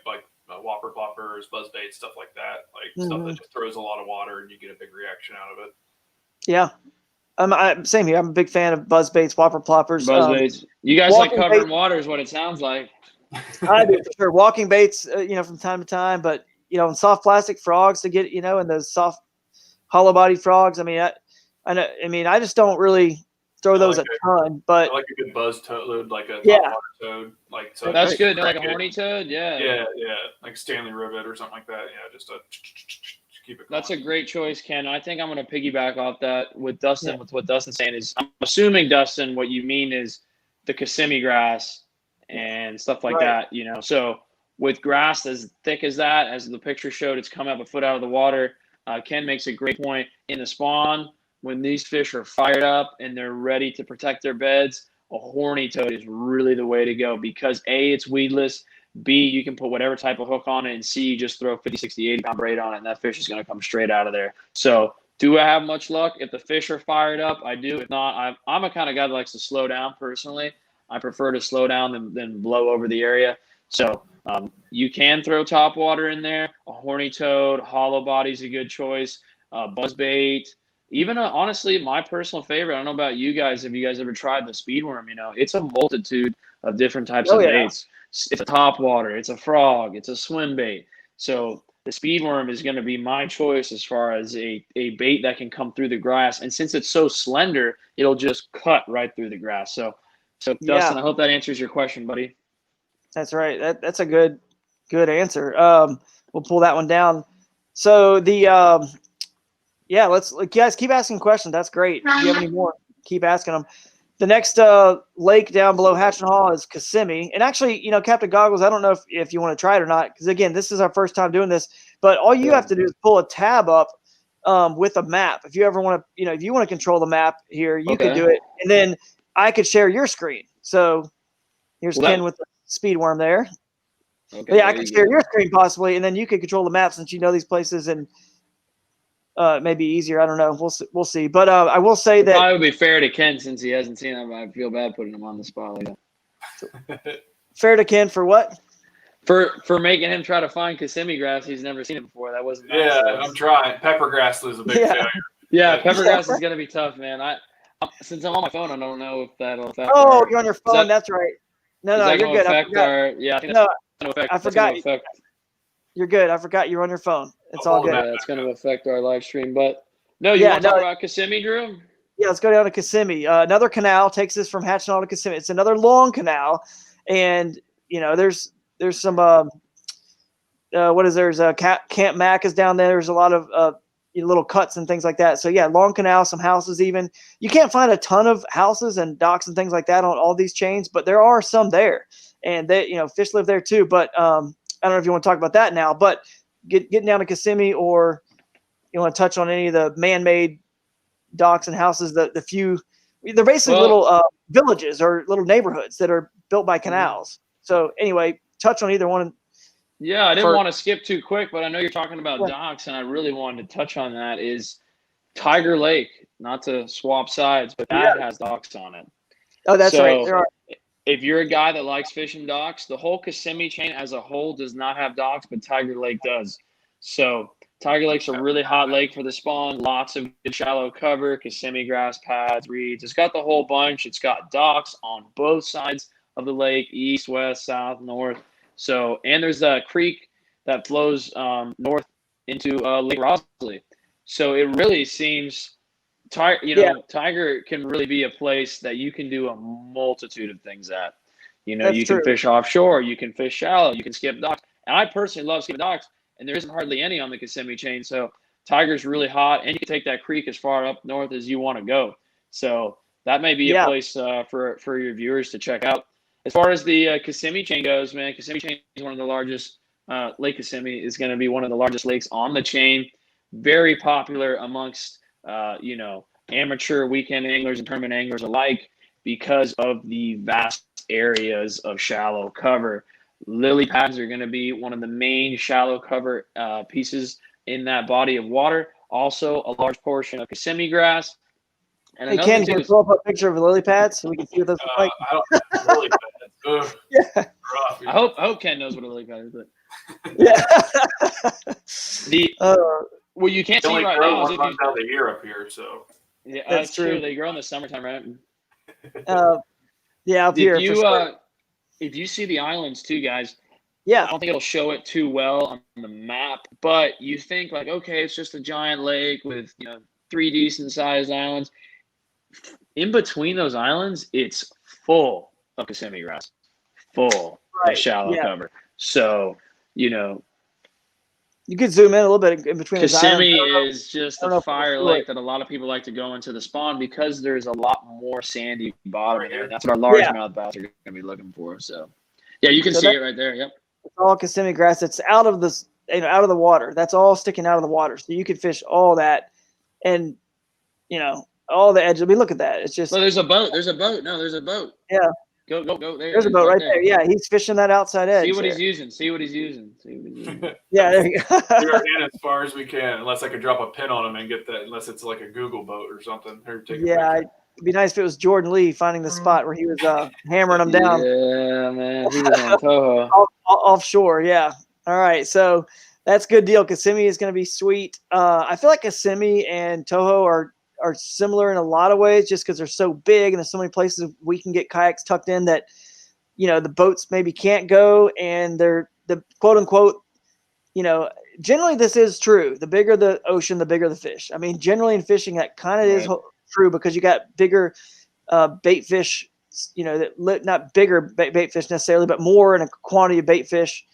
whopper poppers, buzz baits, stuff like that. Like stuff that just throws a lot of water and you get a big reaction out of it. Yeah. Same here. I'm a big fan of buzz baits, whopper ploppers. Buzz baits. You guys like covering water is what it sounds like. I do, for sure. Walking baits, from time to time, but and soft plastic frogs to get, and those soft hollow bodied frogs. I I just don't really throw those a ton, but I like a good buzz toad, like a topwater toad. So that's good. Like a horny toad, yeah, like Stanley rivet or something like that. Yeah, just to keep it. That's a great choice, Ken. I think I'm going to piggyback off that with Dustin. With what Dustin's saying is, I'm assuming, Dustin, what you mean is the Kissimmee grass and stuff like that. So with grass as thick as that, as the picture showed, it's come up a foot out of the water. Ken makes a great point. In the spawn, when these fish are fired up and they're ready to protect their beds, a horny toad is really the way to go because A, it's weedless. B, you can put whatever type of hook on it, and C, you just throw 50, 60, 80 pound braid on it, and that fish is going to come straight out of there. So do I have much luck? If the fish are fired up, I do. If not, I'm a kind of guy that likes to slow down personally. I prefer to slow down than blow over the area. So you can throw topwater in there. A horny toad, hollow body's a good choice. Buzzbait. Even honestly, my personal favorite, I don't know about you guys, if you guys ever tried the speedworm, it's a multitude of different types of baits. It's a topwater, it's a frog, it's a swim bait. So the speedworm is going to be my choice as far as a bait that can come through the grass. And since it's so slender, it'll just cut right through the grass. So Dustin, I hope that answers your question, buddy. That's right. That's a good answer. We'll pull that one down. So the let's guys keep asking questions. That's great. If you have any more, keep asking them. The next lake down below Hatch and Hall is Kissimmee. And actually, Captain Goggles, I don't know if you want to try it or not, because again, this is our first time doing this. But all you have to do is pull a tab up with a map. If you ever want to, if you want to control the map here, you could do it, and then I could share your screen. So here's Ken with the speedworm there. Okay, I could share your screen possibly, and then you could control the map since you know these places and. Maybe easier. I don't know. We'll see. But I will say that probably would be fair to Ken since he hasn't seen them. I feel bad putting him on the spot like that. Fair to Ken for what? For making him try to find Kissimmee grass. He's never seen it before. That wasn't. Yeah, I'm trying. Peppergrass is a big failure. Yeah, peppergrass is gonna be tough, man. Since I'm on my phone, I don't know if that'll affect. You're on your phone. That's right. No, you're good. I forgot. You're good. I forgot you're on your phone. It's all good. It's going to affect our live stream. But no, you want to talk about Kissimmee, Drew? Yeah, let's go down to Kissimmee. Another canal takes us from Hatch and Hall to Kissimmee. It's another long canal, and there's some there's Camp Mac is down there. There's a lot of little cuts and things like that. So yeah, long canal, some houses even. You can't find a ton of houses and docks and things like that on all these chains, but there are some there, and they fish live there too. But I don't know if you want to talk about that now, but getting down to Kissimmee, or you want to touch on any of the man-made docks and houses, they're basically little villages or little neighborhoods that are built by canals. So anyway, touch on either one. Yeah, I didn't want to skip too quick, but I know you're talking about docks, and I really wanted to touch on that is Tiger Lake, not to swap sides, but that has docks on it. Oh, that's right. There are. If you're a guy that likes fishing docks, the whole Kissimmee chain as a whole does not have docks, but Tiger Lake does. So Tiger Lake's a really hot lake for the spawn. Lots of good shallow cover, Kissimmee grass pads, reeds. It's got the whole bunch. It's got docks on both sides of the lake, east, west, south, north. So, and there's a creek that flows north into Lake Rosley. So it really seems Tiger can really be a place that you can do a multitude of things at. You can fish offshore, you can fish shallow, you can skip docks. And I personally love skipping docks, and there isn't hardly any on the Kissimmee chain. So Tiger's really hot, and you can take that creek as far up north as you want to go. So that may be a place for your viewers to check out. As far as the Kissimmee Chain goes, man, Kissimmee Chain is one of the largest. Lake Kissimmee is going to be one of the largest lakes on the chain. Very popular amongst amateur weekend anglers and tournament anglers alike because of the vast areas of shallow cover. Lily pads are going to be one of the main shallow cover pieces in that body of water. Also, a large portion of Kissimmee grass. And hey, Ken, can you pull up a picture of lily pads so we can see what those look like? I don't lily pads. Yeah. I hope Ken knows what a lily pad is, but yeah. What you can't see right now is if out of the year up here, so yeah, that's true. They grow in the summertime, right? Yeah, up here. If you see the islands too, guys, yeah, I don't think it'll show it too well on the map. But you think like, okay, it's just a giant lake with 3 decent sized islands. In between those islands, it's full of Kissimmee grass, full of shallow cover. So you could zoom in a little bit in between. Kissimmee is just a fire lake that a lot of people like to go into the spawn because there's a lot more sandy bottom in there. That's what our largemouth bass are going to be looking for. So, yeah, you can see it right there. Yep. It's all Kissimmee grass. It's out of the out of the water. That's all sticking out of the water. So you could fish all that, and all the edge. I mean, look at that. It's just. Well, there's a boat. There's a boat. No, there's a boat. Yeah. Go there. There's a boat right there. Yeah, he's fishing that outside edge. See what he's using. Yeah, there you go. We're in as far as we can, unless I could drop a pin on him and get that. Unless it's like a Google boat or something. It'd be nice if it was Jordan Lee finding the spot where he was hammering them down. Yeah, man, he was on Toho. Offshore. Yeah. All right, so that's a good deal. Kissimmee is going to be sweet. I feel like Kissimmee and Toho are similar in a lot of ways just because they're so big and there's so many places we can get kayaks tucked in that, the boats maybe can't go, and they're the quote unquote, generally this is true. The bigger the ocean, the bigger the fish. I mean, generally in fishing, that kind of is true because you got bigger bait fish, not bigger bait fish necessarily, but more in a quantity of bait fish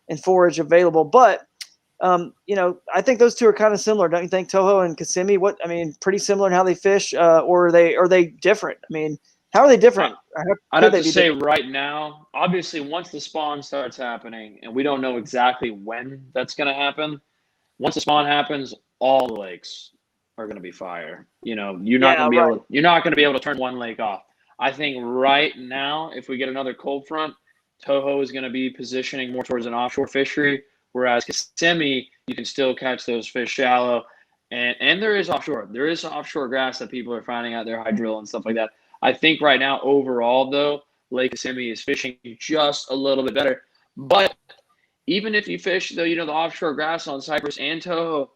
and forage available. But I think those two are kind of similar, don't you think? Toho and Kissimmee, pretty similar in how they fish, or are they different? I mean, how are they different? I'd have to say right now, obviously, once the spawn starts happening, and we don't know exactly when that's going to happen. Once the spawn happens, all the lakes are going to be fire. You're not going to be able to turn one lake off. I think right now, if we get another cold front, Toho is going to be positioning more towards an offshore fishery. Whereas Kissimmee, you can still catch those fish shallow, and there is offshore. There is offshore grass that people are finding out there, hydrill and stuff like that. I think right now, overall, though, Lake Kissimmee is fishing just a little bit better. But even if you fish, though, the offshore grass on Cypress and Toho,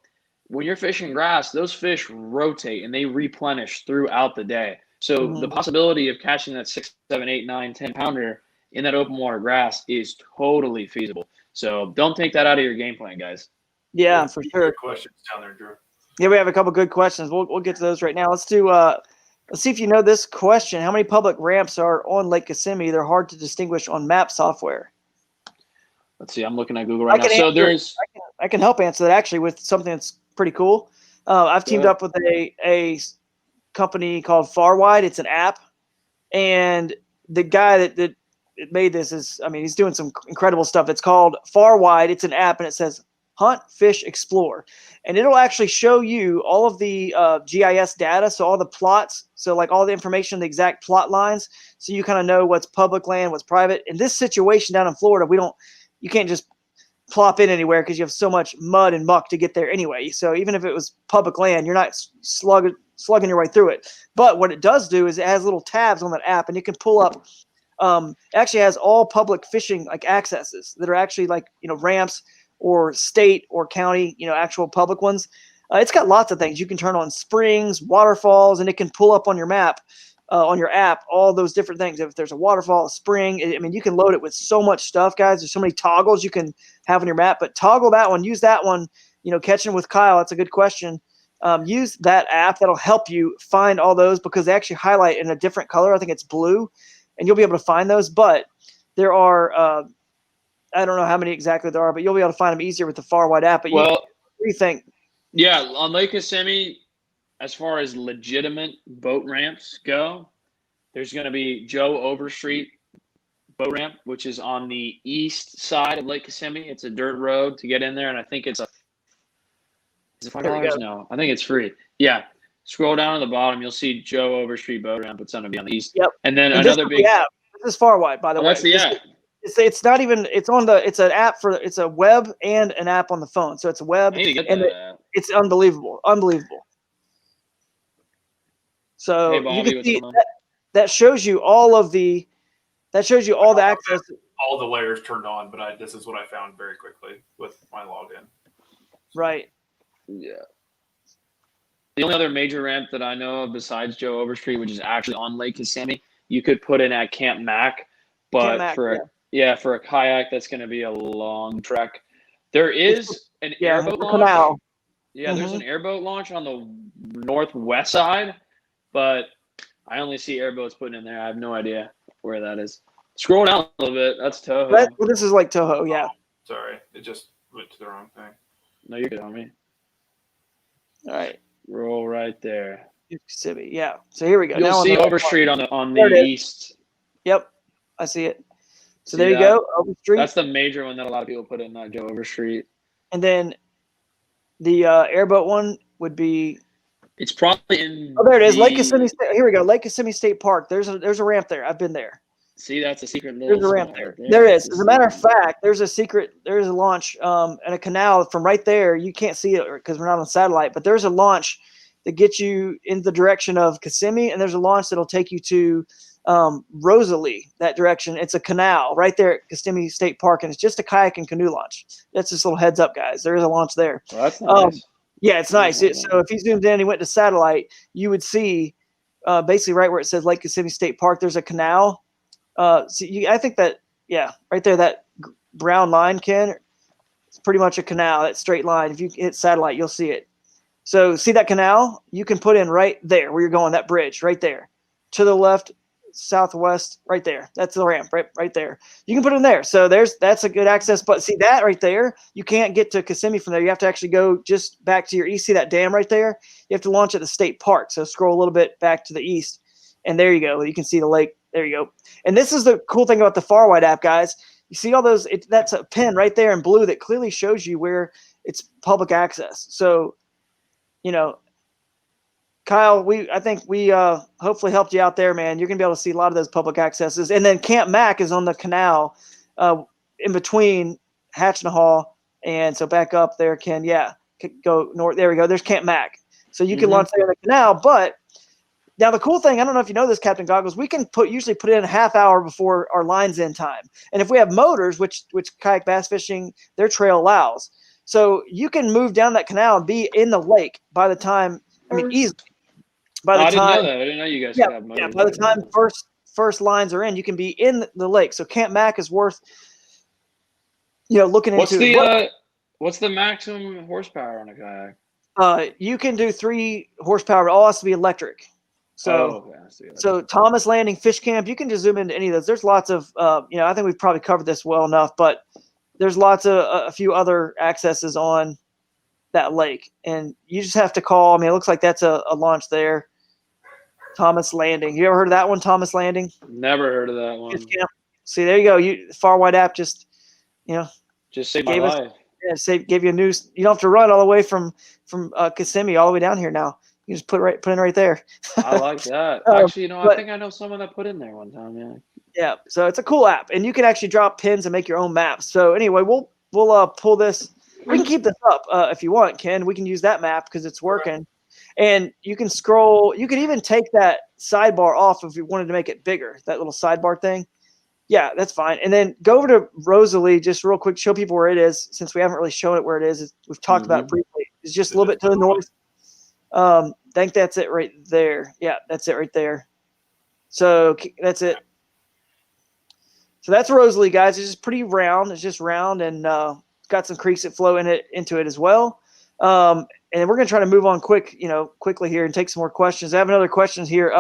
when you're fishing grass, those fish rotate and they replenish throughout the day. So the possibility of catching that 6, 7, 8, 9, 10 pounder in that open water grass is totally feasible. So don't take that out of your game plan, guys. Yeah, for sure. Good questions down there, Drew. Yeah, we have a couple good questions. We'll get to those right now. Let's do. Let's see if you know this question. How many public ramps are on Lake Kissimmee? They're hard to distinguish on map software. Let's see. I'm looking at Google right now. So there's. I can help answer that actually with something that's pretty cool. I've teamed up with a company called Farwide. It's an app, and the guy that made this he's doing some incredible stuff. It's called Farwide. It's an app, and it says Hunt, Fish, Explore, and it'll actually show you all of the GIS data, so all the plots, so like all the information, the exact plot lines, so you kind of know what's public land, what's private. In this situation down in Florida, you can't just plop in anywhere because you have so much mud and muck to get there anyway. So even if it was public land, you're not slugging your way through it. But what it does do is it has little tabs on that app, and you can pull up. It actually has all public fishing like accesses that are actually like ramps or state or county actual public ones. It's got lots of things. You can turn on springs, waterfalls, and it can pull up on your map, on your app, all those different things. If there's a waterfall, a spring, you can load it with so much stuff, guys. There's so many toggles you can have on your map. But toggle that one, use that one. Catching with Kyle, that's a good question. Use that app. That'll help you find all those because they actually highlight in a different color. I think it's blue. And you'll be able to find those, but there are I don't know how many exactly there are, but you'll be able to find them easier with the Farwide app. But what do you think? Yeah, on Lake Kissimmee, as far as legitimate boat ramps go, There's going to be Joe Overstreet boat ramp, which is on the east side of Lake Kissimmee. It's a dirt road to get in there, and I think it's is it $5? No, I think it's free. Yeah. Scroll down to the bottom, you'll see Joe Overstreet boat ramp. It's going to be on the east. Yep. And then And another big app. This is Far Wide, by the way. That's the app. It's not even. It's on the. It's an app for. It's a web and an app on the phone. So it's a web. I need to get and that app. it's unbelievable. Unbelievable. So Hey, Bobby, you can what's see going on? that shows you all of the. That shows you all the access. All the layers turned on, but this is what I found very quickly with my login. Right. Yeah. The only other major ramp that I know of besides Joe Overstreet, which is actually on Lake Kissimmee, you could put in at Camp Mac, but for a kayak, that's going to be a long trek. There is an airboat launch. Canal. Yeah, there's an airboat launch on the northwest side, but I only see airboats putting in there. I have no idea where that is. Scroll down a little bit. That's Toho. Well, this is like Toho, yeah. Sorry, it just went to the wrong thing. No, you're good on me. All right. Roll right there. Kissimmee, yeah. So here we go. You'll see Overstreet on the east. Yep, I see it. So See there you that? go, Overstreet. That's the major one that a lot of people put in, Joe Overstreet. And then the airboat one would be. It's probably in. Oh, there it is, Lake Kissimmee State. Here we go, Lake Kissimmee State Park. There's a ramp there. I've been there. See, that's a secret little. There's a ramp there. There is. As a matter of fact, there's a launch and a canal from right there. You can't see it because we're not on satellite, but there's a launch that gets you in the direction of Kissimmee, and there's a launch that'll take you to Rosalie, that direction. It's a canal right there at Kissimmee State Park, and it's just a kayak and canoe launch. That's just a little heads up, guys. There is a launch there. Well, that's nice. Yeah, it's nice. So if he zoomed in and he went to satellite, you would see basically right where it says Lake Kissimmee State Park, there's a canal. I think that, right there, that brown line, Ken, it's pretty much a canal, that straight line. If you hit satellite, you'll see it. So see that canal? You can put in right there where you're going, that bridge right there. To the left, southwest, right there. That's the ramp, right there. You can put it in there. So that's a good access. But see that right there? You can't get to Kissimmee from there. You have to actually go just back to your east. See that dam right there? You have to launch at the state park. So scroll a little bit back to the east. And there you go. You can see the lake. There you go. And this is the cool thing about the Far Wide app, guys. You see all those, that's a pin right there in blue that clearly shows you where it's public access. So, Kyle, I think we hopefully helped you out there, man. You're going to be able to see a lot of those public accesses. And then Camp Mac is on the canal in between Hatch and Hall. And so back up there, Ken. Yeah, go north. There we go. There's Camp Mac. So you can launch there in the canal. But now the cool thing, I don't know if you know this, Captain Goggles, we can usually put in a half hour before our line's in time. And if we have motors, which kayak bass fishing, their trail allows. So you can move down that canal and be in the lake by the time, easily. By the time, I didn't know that. I didn't know you guys could have motors. Yeah, by the time first lines are in, you can be in the lake. So Camp Mac is worth, looking into. What's the maximum horsepower on a kayak? You can do 3 horsepower. It all has to be electric. So, so Thomas Landing Fish Camp, you can just zoom into any of those. There's lots of, I think we've probably covered this well enough, but there's lots of a few other accesses on that lake, and you just have to call. It looks like that's a launch there. Thomas Landing. You ever heard of that one, Thomas Landing? Never heard of that one. See, there you go. Far Wide app just saved my life. Gave you a new. You don't have to run all the way from Kissimmee all the way down here now. You just put in right there. I like that. Actually, I think I know someone that put in there one time. Yeah. Yeah. So it's a cool app, and you can actually drop pins and make your own maps. So anyway, we'll pull this. We can keep this up if you want, Ken. We can use that map because it's working. And you can scroll. You can even take that sidebar off if you wanted to make it bigger, that little sidebar thing. Yeah, that's fine. And then go over to Rosalie just real quick, show people where it is, since we haven't really shown it where it is. We've talked about it briefly. It's just a little bit to the north. I think that's it right there. Yeah, that's it right there. So that's it. So that's Rosalie, guys. It's just pretty round. It's just round and got some creeks that flow into it as well. And we're going to try to move on quickly here and take some more questions. I have another question here.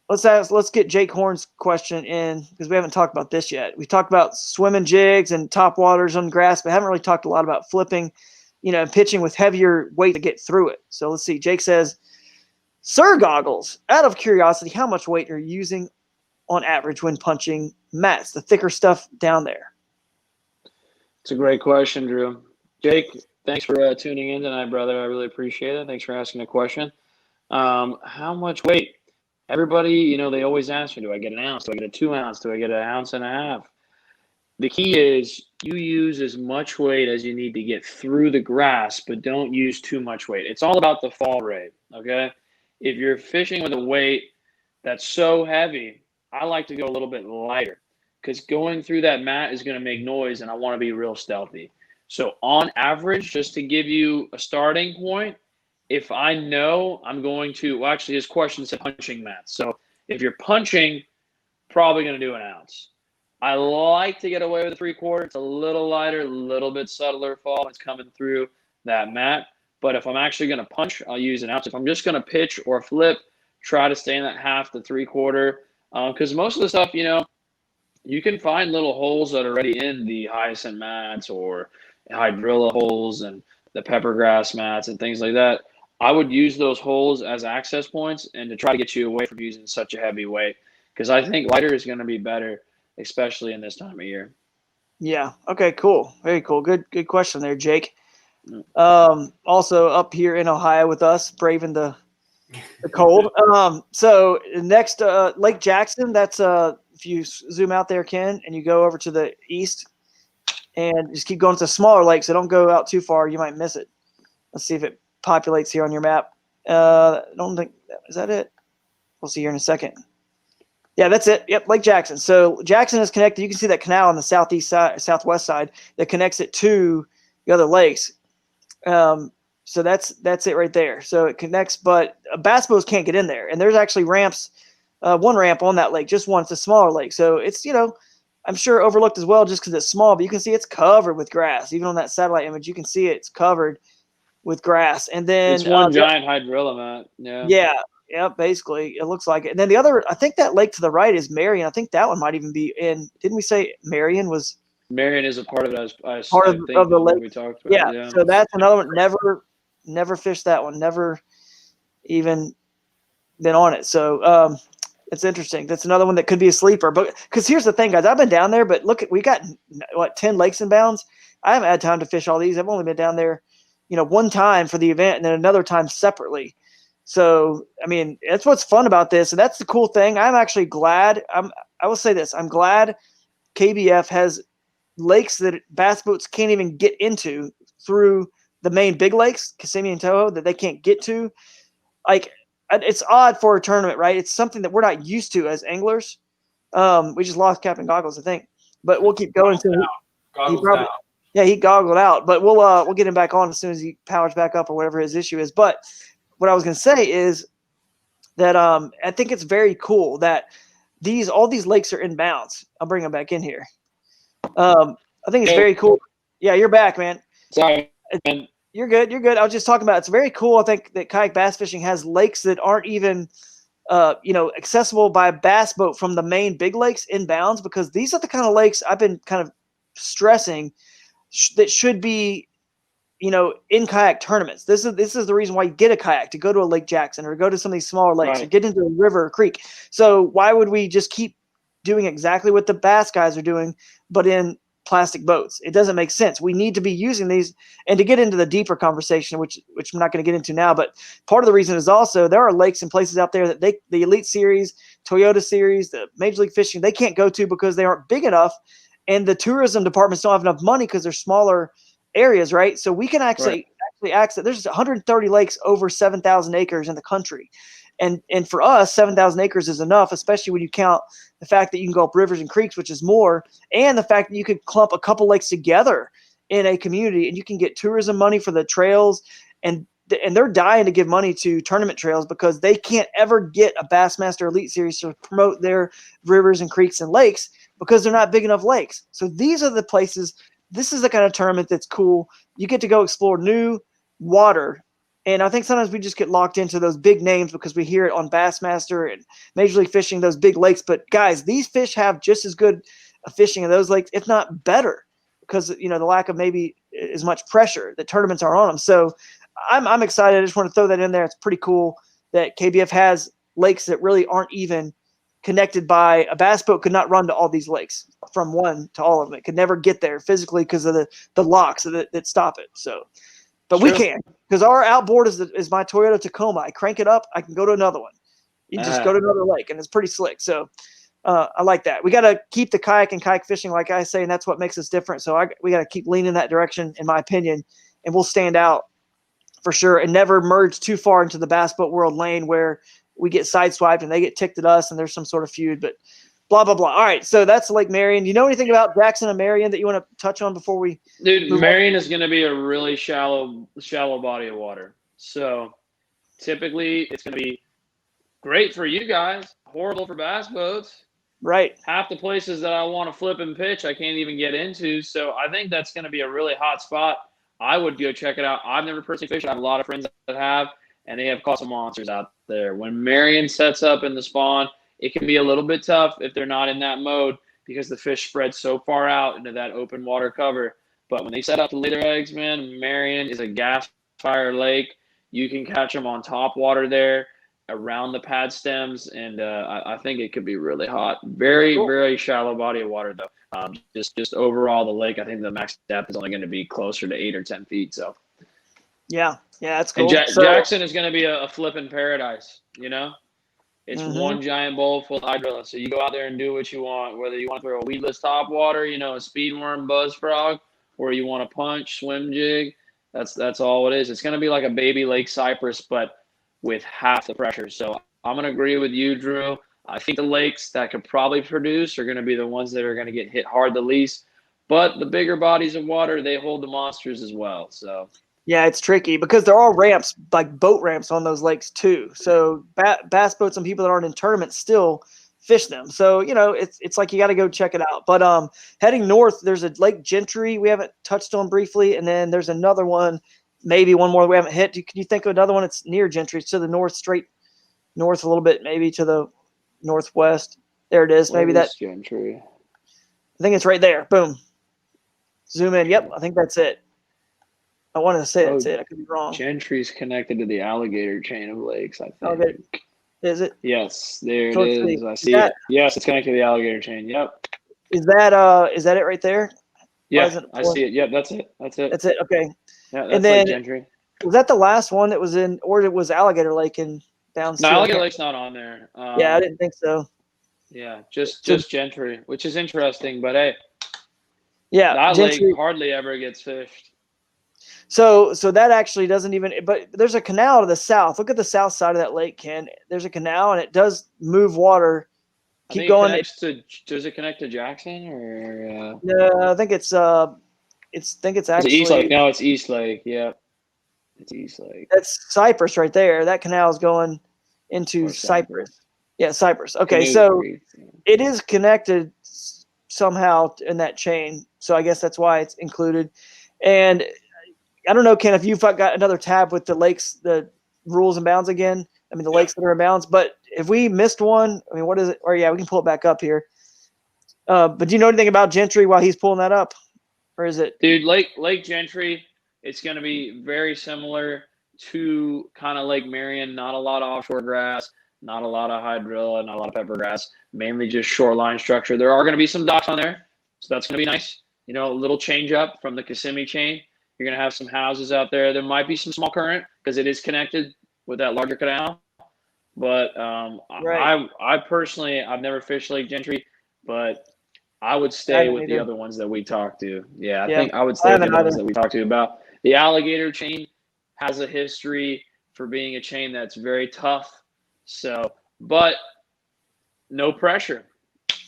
Let's get Jake Horn's question in because we haven't talked about this yet. We talked about swimming jigs and top waters on grass, but haven't really talked a lot about flipping, and pitching with heavier weight to get through it. So let's see. Jake says, Sir Goggles, out of curiosity, how much weight are you using on average when punching mats, the thicker stuff down there? It's a great question, Drew. Jake, thanks for tuning in tonight, brother. I really appreciate it. Thanks for asking a question. How much weight? Everybody, they always ask me, do I get an ounce? Do I get a 2 ounce? Do I get an ounce and a half? The key is you use as much weight as you need to get through the grass, but don't use too much weight. It's all about the fall rate, okay? If you're fishing with a weight that's so heavy, I like to go a little bit lighter because going through that mat is going to make noise, and I want to be real stealthy. So on average, just to give you a starting point, if I know I'm going to, well, actually his question said punching mats. So if you're punching, probably going to do an ounce. I like to get away with a 3/4. It's a little lighter, a little bit subtler fall. It's coming through that mat. But if I'm actually going to punch, I'll use an ounce. If I'm just going to pitch or flip, try to stay in that 1/2 to 3/4. Because most of the stuff, you can find little holes that are already in the hyacinth mats or hydrilla holes and the pepper grass mats and things like that. I would use those holes as access points and to try to get you away from using such a heavy weight. Because I think lighter is going to be better, especially in this time of year. Yeah. Okay, cool. Very cool. Good question there, Jake. Also up here in Ohio with us, braving the cold. So next, Lake Jackson, that's if you zoom out there, Ken, and you go over to the east and just keep going to smaller lakes. So don't go out too far. You might miss it. Let's see if it populates here on your map. I don't think, is that it? We'll see here in a second. Yeah, that's it. Yep, Lake Jackson. So Jackson is connected. You can see that canal on the southwest side that connects it to the other lakes. So that's it right there. So it connects, but bass boats can't get in there. And there's actually ramps, one ramp on that lake, just one. It's a smaller lake. So it's, I'm sure overlooked as well just because it's small, but you can see it's covered with grass. Even on that satellite image, you can see it's covered with grass. And then it's one giant hydrilla mat. Yeah. Yeah. Yeah, basically, it looks like it. And then the other, I think that lake to the right is Marion. I think that one might even be in. Didn't we say Marion was? Marion is a part of it. I Part think of the lake. we talked about. Yeah. So that's another one. Never fished that one. Never even been on it. So it's interesting. That's another one that could be a sleeper. But because here's the thing, guys, I've been down there, but look, we got 10 lakes and bounds. I haven't had time to fish all these. I've only been down there, one time for the event and then another time separately. So, I mean, that's what's fun about this. And that's the cool thing. I'm actually glad. I will say this. I'm glad KBF has lakes that bass boats can't even get into through the main big lakes, Kissimmee and Toho, that they can't get to. Like, it's odd for a tournament, right? It's something that we're not used to as anglers. We just lost Captain Goggles, I think. But we'll keep going. He goggled out. But we'll get him back on as soon as he powers back up or whatever his issue is. But what I was going to say is that I think it's very cool that all these lakes are in bounds. I'll bring them back in here. I think it's very cool. Yeah, you're back, man. Sorry, man. You're good. You're good. I was just talking about it's very cool. I think that kayak bass fishing has lakes that aren't even accessible by a bass boat from the main big lakes in bounds, because these are the kind of lakes I've been kind of stressing that should be in kayak tournaments. This is the reason why you get a kayak, to go to a Lake Jackson or go to some of these smaller lakes or get into a river or creek. So why would we just keep doing exactly what the bass guys are doing, but in plastic boats? It doesn't make sense. We need to be using these. And to get into the deeper conversation, which I'm not going to get into now, but part of the reason is also there are lakes and places out there that the Elite Series, Toyota Series, the Major League Fishing, they can't go to because they aren't big enough, and the tourism departments don't have enough money because they're smaller areas, right? So we can actually access. There's 130 lakes over 7,000 acres in the country, and for us, 7,000 acres is enough, especially when you count the fact that you can go up rivers and creeks, which is more, and the fact that you could clump a couple lakes together in a community, and you can get tourism money for the trails, and they're dying to give money to tournament trails because they can't ever get a Bassmaster Elite Series to promote their rivers and creeks and lakes because they're not big enough lakes. So these are the places. This is the kind of tournament that's cool. You get to go explore new water. And I think sometimes we just get locked into those big names because we hear it on Bassmaster and Major League Fishing, those big lakes. But guys, these fish have just as good a fishing in those lakes, if not better, because the lack of maybe as much pressure that tournaments are on them. So I'm excited. I just want to throw that in there. It's pretty cool. that KBF has lakes that really aren't even connected by a bass boat. Could not run to all these lakes from one to all of them. It could never get there physically because of the locks that stop it. So, but we can, because our outboard is my Toyota Tacoma. I crank it up, I can go to another one. You can just go to another lake, and it's pretty slick. So I like that. We got to keep the kayak and kayak fishing, like I say, and that's what makes us different. So we got to keep leaning that direction, in my opinion, and we'll stand out for sure and never merge too far into the bass boat world lane where we get sideswiped and they get ticked at us and there's some sort of feud, but blah, blah, blah. All right. So that's Lake Marion. You know anything about Jackson and Marion that you want to touch on before we? Dude, Marion is going to be a really shallow body of water. So typically it's going to be great for you guys, horrible for bass boats. Right. Half the places that I want to flip and pitch, I can't even get into. So I think that's going to be a really hot spot. I would go check it out. I've never personally fished. I have a lot of friends that have, and they have caught some monsters out there. When Marion sets up in the spawn, it can be a little bit tough if they're not in that mode because the fish spread so far out into that open water cover. But when they set up to lay their eggs, man, Marion is a gas fire lake. You can catch them on top water there around the pad stems, and I think it could be really hot. Very, very shallow body of water, though. Just overall, the lake, I think the max depth is only going to be closer to 8 or 10 feet. So, yeah, that's cool. And Jackson is going to be a flipping paradise. You know, it's one giant bowl full of hydrilla. So you go out there and do what you want, whether you want to throw a weedless top water, you know, a speedworm, buzz frog, or you want to punch, swim jig. That's all it is. It's going to be like a baby Lake Cypress, but with half the pressure. So I'm going to agree with you, Drew. I think the lakes that could probably produce are going to be the ones that are going to get hit hard the least. But the bigger bodies of water, they hold the monsters as well. So yeah, it's tricky because there are ramps, like boat ramps on those lakes too. So bass boats and people that aren't in tournaments still fish them. So, you know, it's like you got to go check it out. But heading north, there's a Lake Gentry we haven't touched on briefly. And then there's another one, maybe one more we haven't hit. Can you think of another one? It's near Gentry. It's to the north, straight north a little bit, maybe to the northwest. There it is. Maybe that's Gentry. I think it's right there. Boom. Zoom in. Yep, I think that's it. I wanted to say that's it. I could be wrong. Gentry's connected to the alligator chain of lakes, I think. Okay. Is it? Yes, there it is. I see it. Yes, it's connected to the alligator chain. Yep. Is that it right there? Yeah, I see it. Yep, that's it. That's it. Okay. Yeah, that's and then, Lake Gentry. Was that the last one that was in, or it was Alligator Lake in down? No, Alligator Lake's not on there. Yeah, I didn't think so. Yeah, just Gentry, which is interesting. But hey, yeah, that Gentry lake hardly ever gets fished. So that actually doesn't even. But there's a canal to the south. Look at the south side of that lake, Ken. There's a canal, and it does move water. Keep going. Does it connect to Jackson or? No, I think it's actually East Lake. No, it's East Lake. Yeah, it's East Lake. That's Cypress right there. That canal is going into Cypress. Yeah, Cypress. Okay, so it is connected somehow in that chain. So I guess that's why it's included. And I don't know, Ken, if you've got another tab with the lakes, the rules and bounds again. I mean, the lakes that are in bounds. But if we missed one, I mean, what is it? Or yeah, we can pull it back up here. But do you know anything about Gentry while he's pulling that up? Or is it? Dude, Lake Gentry, it's going to be very similar to kind of Lake Marion. Not a lot of offshore grass, not a lot of hydrilla, not a lot of pepper grass, mainly just shoreline structure. There are going to be some docks on there, so that's going to be nice. You know, a little change up from the Kissimmee Chain. You're going to have some houses out there. There might be some small current because it is connected with that larger canal. But right. I personally, I've never fished Lake Gentry, but I would stay with the other ones that we talked to. Yeah, I think I would stay with the other ones that we talked to about. The alligator chain has a history for being a chain that's very tough. So, but no pressure.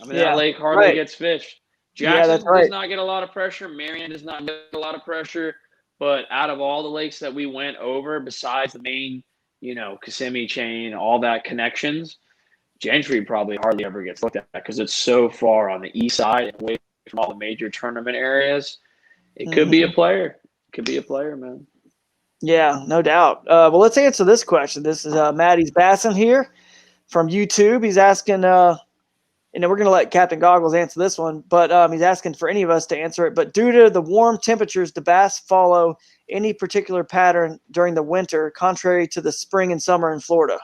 I mean, that lake hardly gets fished. Jackson does not get a lot of pressure. Marion does not get a lot of pressure. But out of all the lakes that we went over, besides the main, you know, Kissimmee Chain, all that connections, Gentry probably hardly ever gets looked at because it's so far on the east side and away from all the major tournament areas. It could be a player. It could be a player, man. Yeah, no doubt. Well, let's answer this question. This is Maddie's Bassin here from YouTube. He's asking, and then we're going to let Captain Goggles answer this one, but he's asking for any of us to answer it. But due to the warm temperatures, do bass follow any particular pattern during the winter, contrary to the spring and summer in Florida?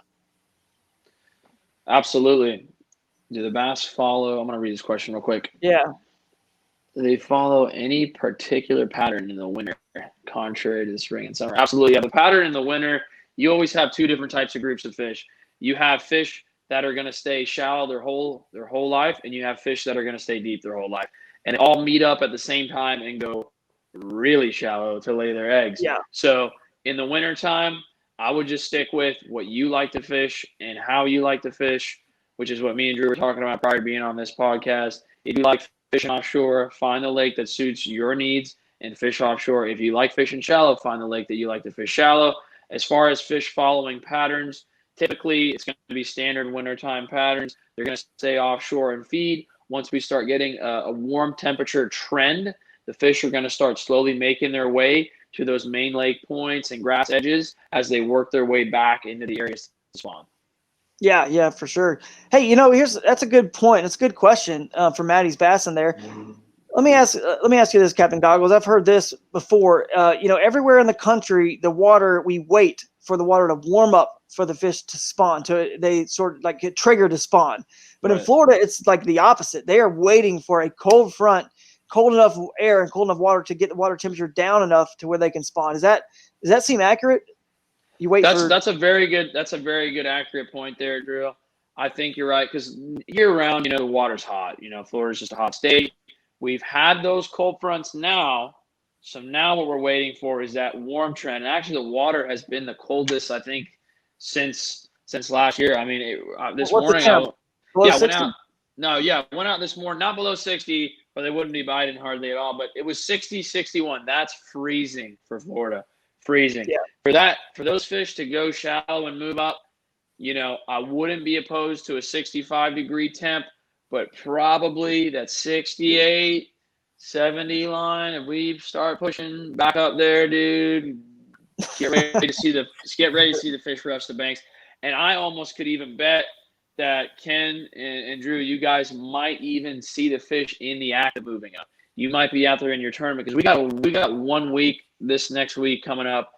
Absolutely. Do the bass follow? I'm going to read this question real quick. Yeah. Do they follow any particular pattern in the winter, contrary to the spring and summer? Absolutely. Yeah, the pattern in the winter, you always have two different types of groups of fish. You have fish that are going to stay shallow their whole life, and you have fish that are going to stay deep their whole life. And they all meet up at the same time and go really shallow to lay their eggs. Yeah. So in the wintertime, I would just stick with what you like to fish and how you like to fish, which is what me and Drew were talking about prior to being on this podcast. If you like fishing offshore, find the lake that suits your needs and fish offshore. If you like fishing shallow, find the lake that you like to fish shallow. As far as fish following patterns, typically it's going to be standard wintertime patterns. They're going to stay offshore and feed. Once we start getting a warm temperature trend, the fish are going to start slowly making their way to those main lake points and grass edges as they work their way back into the areas to spawn. Yeah, for sure. Hey, that's a good point. That's a good question for Maddie's Bass in there. Let me ask you this, Captain Goggles. I've heard this before. Everywhere in the country, we wait for the water to warm up for the fish to spawn. They sort of like get triggered to spawn. But in Florida, it's like the opposite. They are waiting for a cold front, cold enough air and cold enough water to get the water temperature down enough to where they can spawn. Does that seem accurate? You wait. That's a very good accurate point there, Drew. I think you're right because year round, the water's hot. Florida's just a hot state. We've had those cold fronts now, so now what we're waiting for is that warm trend. And actually, the water has been the coldest I think since last year. I mean, this morning, went out this morning, not below 60, or they wouldn't be biting hardly at all. But it was 60, 61. That's freezing for Florida. Freezing. Yeah. For those fish to go shallow and move up, I wouldn't be opposed to a 65-degree temp, but probably that 68, 70 line. If we start pushing back up there, dude, get ready to see the fish rush the banks. And I almost could even bet that Ken and Drew, you guys might even see the fish in the act of moving up. You might be out there in your tournament because we got 1 week this next week coming up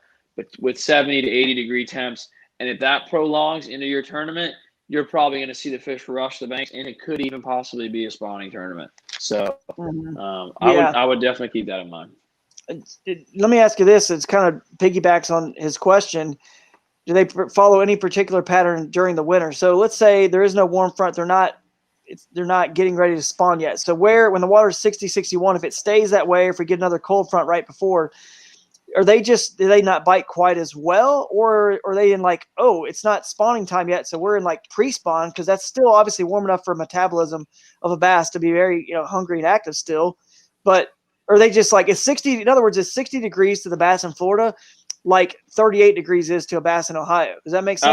with 70 to 80 degree temps. And if that prolongs into your tournament, you're probably going to see the fish rush the banks, and it could even possibly be a spawning tournament. So I would definitely keep that in mind. Let me ask you this. It's kind of piggybacks on his question. Do they follow any particular pattern during the winter? So let's say there is no warm front. They're not getting ready to spawn yet. So when the water is 60, 61, if it stays that way, or if we get another cold front right before, do they not bite quite as well? Or are they in like, oh, it's not spawning time yet, so we're in like pre-spawn, because that's still obviously warm enough for metabolism of a bass to be very, hungry and active still. But are they just like, it's 60, in other words, it's 60 degrees to the bass in Florida, like 38 degrees is to a bass in Ohio. Does that make sense?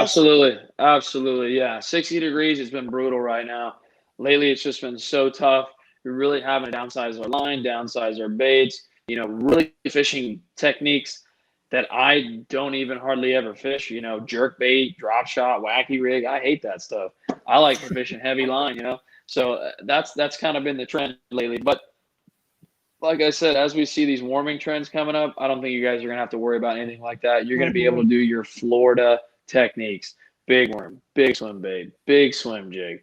Absolutely. Yeah. 60 degrees has been brutal right now. Lately, it's just been so tough. We're really having to downsize our line, downsize our baits, really fishing techniques that I don't even hardly ever fish, jerk bait, drop shot, wacky rig. I hate that stuff. I like fishing heavy line, So that's kind of been the trend lately. But like I said, as we see these warming trends coming up, I don't think you guys are going to have to worry about anything like that. You're going to be able to do your Florida techniques, big worm, big swim bait, big swim jig,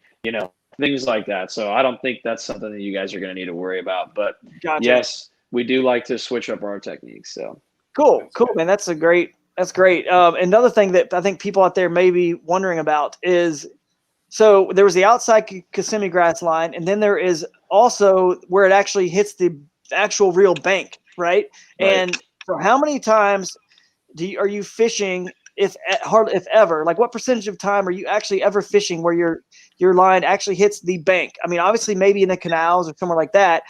things like that. So I don't think that's something that you guys are going to need to worry about. But Yes, we do like to switch up our techniques. So cool, man. That's great. Another thing that I think people out there may be wondering about is, so there was the outside Kissimmee Grass line, and then there is also where it actually hits the actual real bank, right? And so how many times are you fishing, if ever? Like, what percentage of time are you actually ever fishing where your line actually hits the bank? I mean, obviously maybe in the canals or somewhere like that,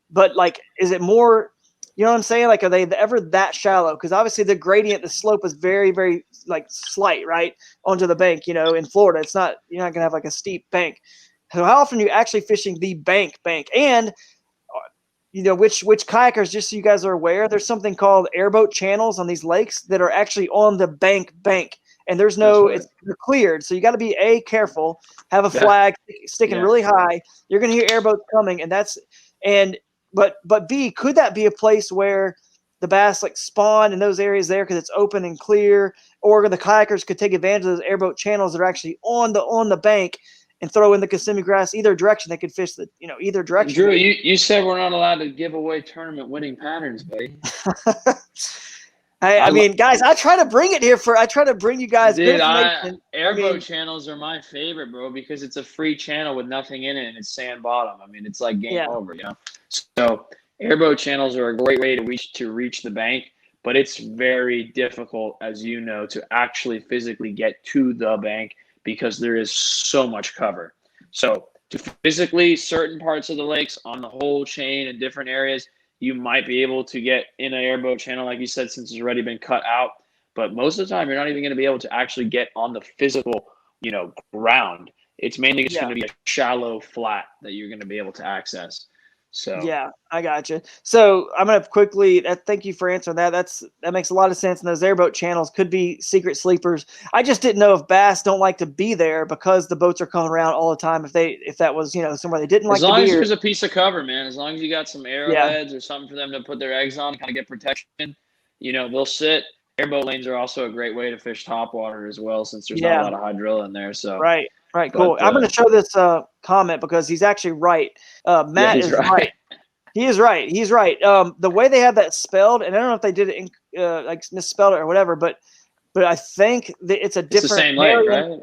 but like, is it more, you know what I'm saying? Like, are they ever that shallow? Because obviously the gradient, the slope is very, very like slight, right, onto the bank. In Florida, you're not gonna have like a steep bank. So how often are you actually fishing the bank? And which kayakers, just so you guys are aware, there's something called airboat channels on these lakes that are actually on the bank, and there's it's cleared. So you got to be careful, have a flag sticking really high. You're going to hear airboats coming, but B, could that be a place where the bass like spawn in those areas there because it's open and clear, or the kayakers could take advantage of those airboat channels that are actually on the bank and throw in the Kissimmee Grass either direction. They could fish either direction. Drew, you said we're not allowed to give away tournament winning patterns, buddy. I mean, guys, I try to bring you guys good information. Airboat channels are my favorite, bro, because it's a free channel with nothing in it and it's sand bottom. I mean, it's like game over, you know. So airboat channels are a great way to reach the bank, but it's very difficult, as you know, to actually physically get to the bank because there is so much cover. So to physically certain parts of the lakes on the whole chain in different areas, you might be able to get in an airboat channel, like you said, since it's already been cut out. But most of the time, you're not even going to be able to actually get on the physical, ground. It's mainly just going to be a shallow flat that you're going to be able to access. So yeah, I got you. So I'm going to quickly thank you for answering that. That makes a lot of sense. And those airboat channels could be secret sleepers. I just didn't know if bass don't like to be there because the boats are coming around all the time. If that was, somewhere they didn't like to be. As long as there's a piece of cover, man, as long as you got some arrowheads or something for them to put their eggs on, kind of get protection, they'll sit. Airboat lanes are also a great way to fish topwater as well, since there's not a lot of hydrilla in there. So Right, cool. I'm going to show this comment because he's actually right. Matt is right. He is right. He's right. The way they have that spelled, and I don't know if they did it like misspelled it or whatever, but I think that it's a different. It's the same lake, right?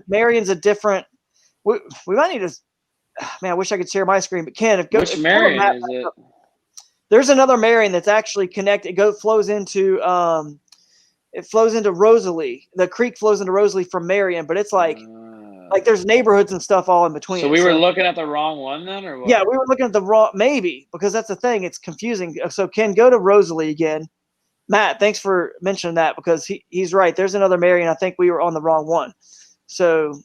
Marion's a different. We might need to. Man, I wish I could share my screen, but Ken, which Marion is it? There's another Marion that's actually connected. It flows into Rosalie. The creek flows into Rosalie from Marion, but it's like there's neighborhoods and stuff all in between. So we were looking at the wrong one then, or what? Yeah, we were looking at the wrong, maybe, because that's the thing. It's confusing. So Ken, go to Rosalie again. Matt, thanks for mentioning that because he's right. There's another Marion. I think we were on the wrong one. So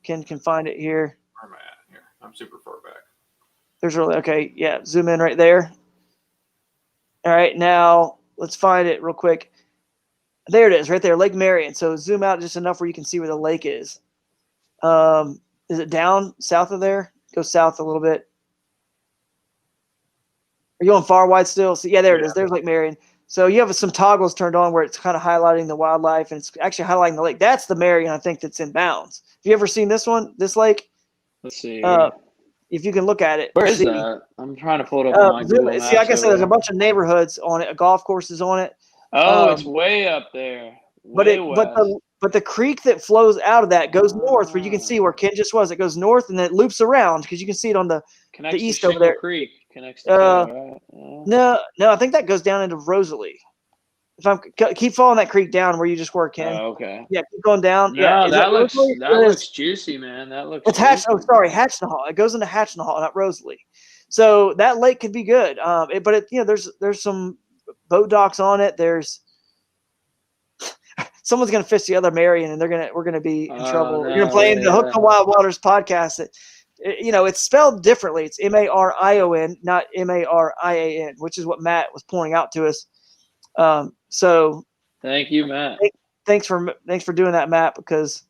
Ken can find it here. Where am I at here? I'm super far back. There's okay. Yeah, zoom in right there. All right, now let's find it real quick. There it is, right there, Lake Marion. So zoom out just enough where you can see where the lake is. Is it down south of there? Go south a little bit. Are you on far wide still? So yeah, there it is. There's Lake Marion. So you have some toggles turned on where it's kind of highlighting the wildlife and it's actually highlighting the lake. That's the Marion, I think, that's in bounds. Have you ever seen this one? This lake? Let's see. If you can look at it. Where is that? I'm trying to pull it up on my Google Maps. See, like I said, there's a bunch of neighborhoods on it. A golf course is on it. Oh, it's way up there. But the creek that flows out of that goes north, where you can see where Ken just was. It goes north and then it loops around because you can see it on the east over there. Creek connects to right? No, I think that goes down into Rosalie. If keep following that creek down where you just were, Ken. Oh, okay. Yeah, keep going down. No, yeah, that looks juicy, man. That looks. It's Hatchnahall. It goes into Hatchnahall, not Rosalie. So that lake could be good. There's some boat docks on it. Someone's gonna fish the other Marion, and we're gonna be in trouble. We're gonna play in the Hook on Wild Waters podcast. It's spelled differently. It's Marion, not Marian, which is what Matt was pointing out to us. So thank you, Matt. Thanks for doing that, Matt, because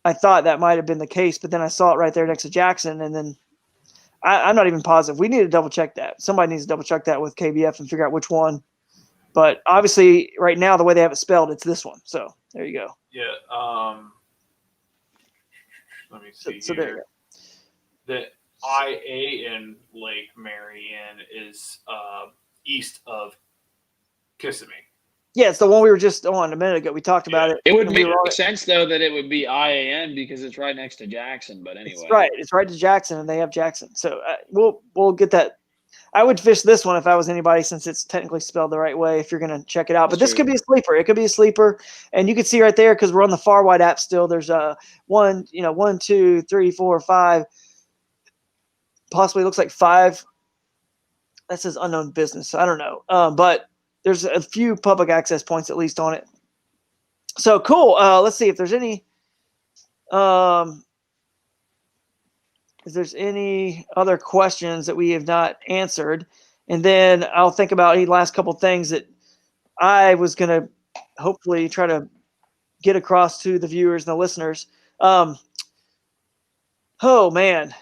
I thought that might have been the case, but then I saw it right there next to Jackson, and then I'm not even positive. We need to double check that. Somebody needs to double check that with KBF and figure out which one. But obviously, right now, the way they have it spelled, it's this one. So there you go. Yeah. Let me see so there you go. The IA in Lake Marion is east of Kissimmee. Yeah, it's the one we were just on a minute ago. We talked about it. It would make sense, though, that it would be IAN because it's right next to Jackson. But anyway. It's right to Jackson, and they have Jackson. So we'll get that. I would fish this one if I was anybody, since it's technically spelled the right way if you're going to check it out. But this could be a sleeper. It could be a sleeper. And you can see right there, because we're on the Far Wide app still, there's 1, 2, 3, 4, 5. Possibly looks like 5. That says unknown business. So I don't know. But there's a few public access points at least on it. So cool. Let's see if there's any other questions that we have not answered. And then I'll think about any last couple things that I was going to hopefully try to get across to the viewers and the listeners. Oh man.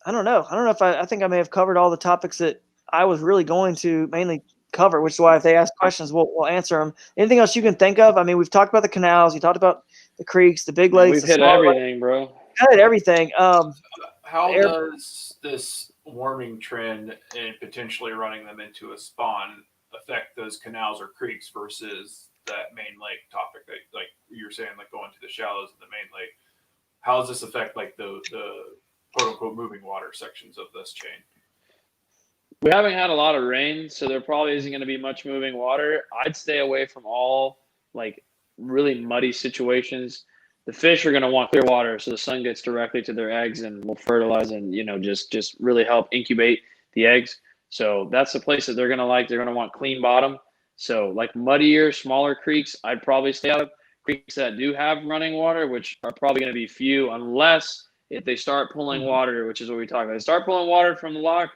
I don't know if I think I may have covered all the topics that I was really going to mainly cover, which is why if they ask questions, we'll answer them. Anything else you can think of? I mean, we've talked about the canals, you talked about the creeks, the big lakes, We've the hit small everything, bro. lakes, hit everything. How air- does this warming trend and potentially running them into a spawn affect those canals or creeks versus that main lake topic that, like you were saying, like going to the shallows of the main lake? How does this affect like the quote unquote moving water sections of this chain? We haven't had a lot of rain, so there probably isn't going to be much moving water. I'd stay away from all like really muddy situations. The fish are going to want clear water, so the sun gets directly to their eggs and will fertilize and just really help incubate the eggs. So that's the place that they're going to like. They're going to want clean bottom. So like muddier, smaller creeks, I'd probably stay out of. Creeks that do have running water, which are probably going to be few, unless if they start pulling water, which is what we talk about. They start pulling water from the lock.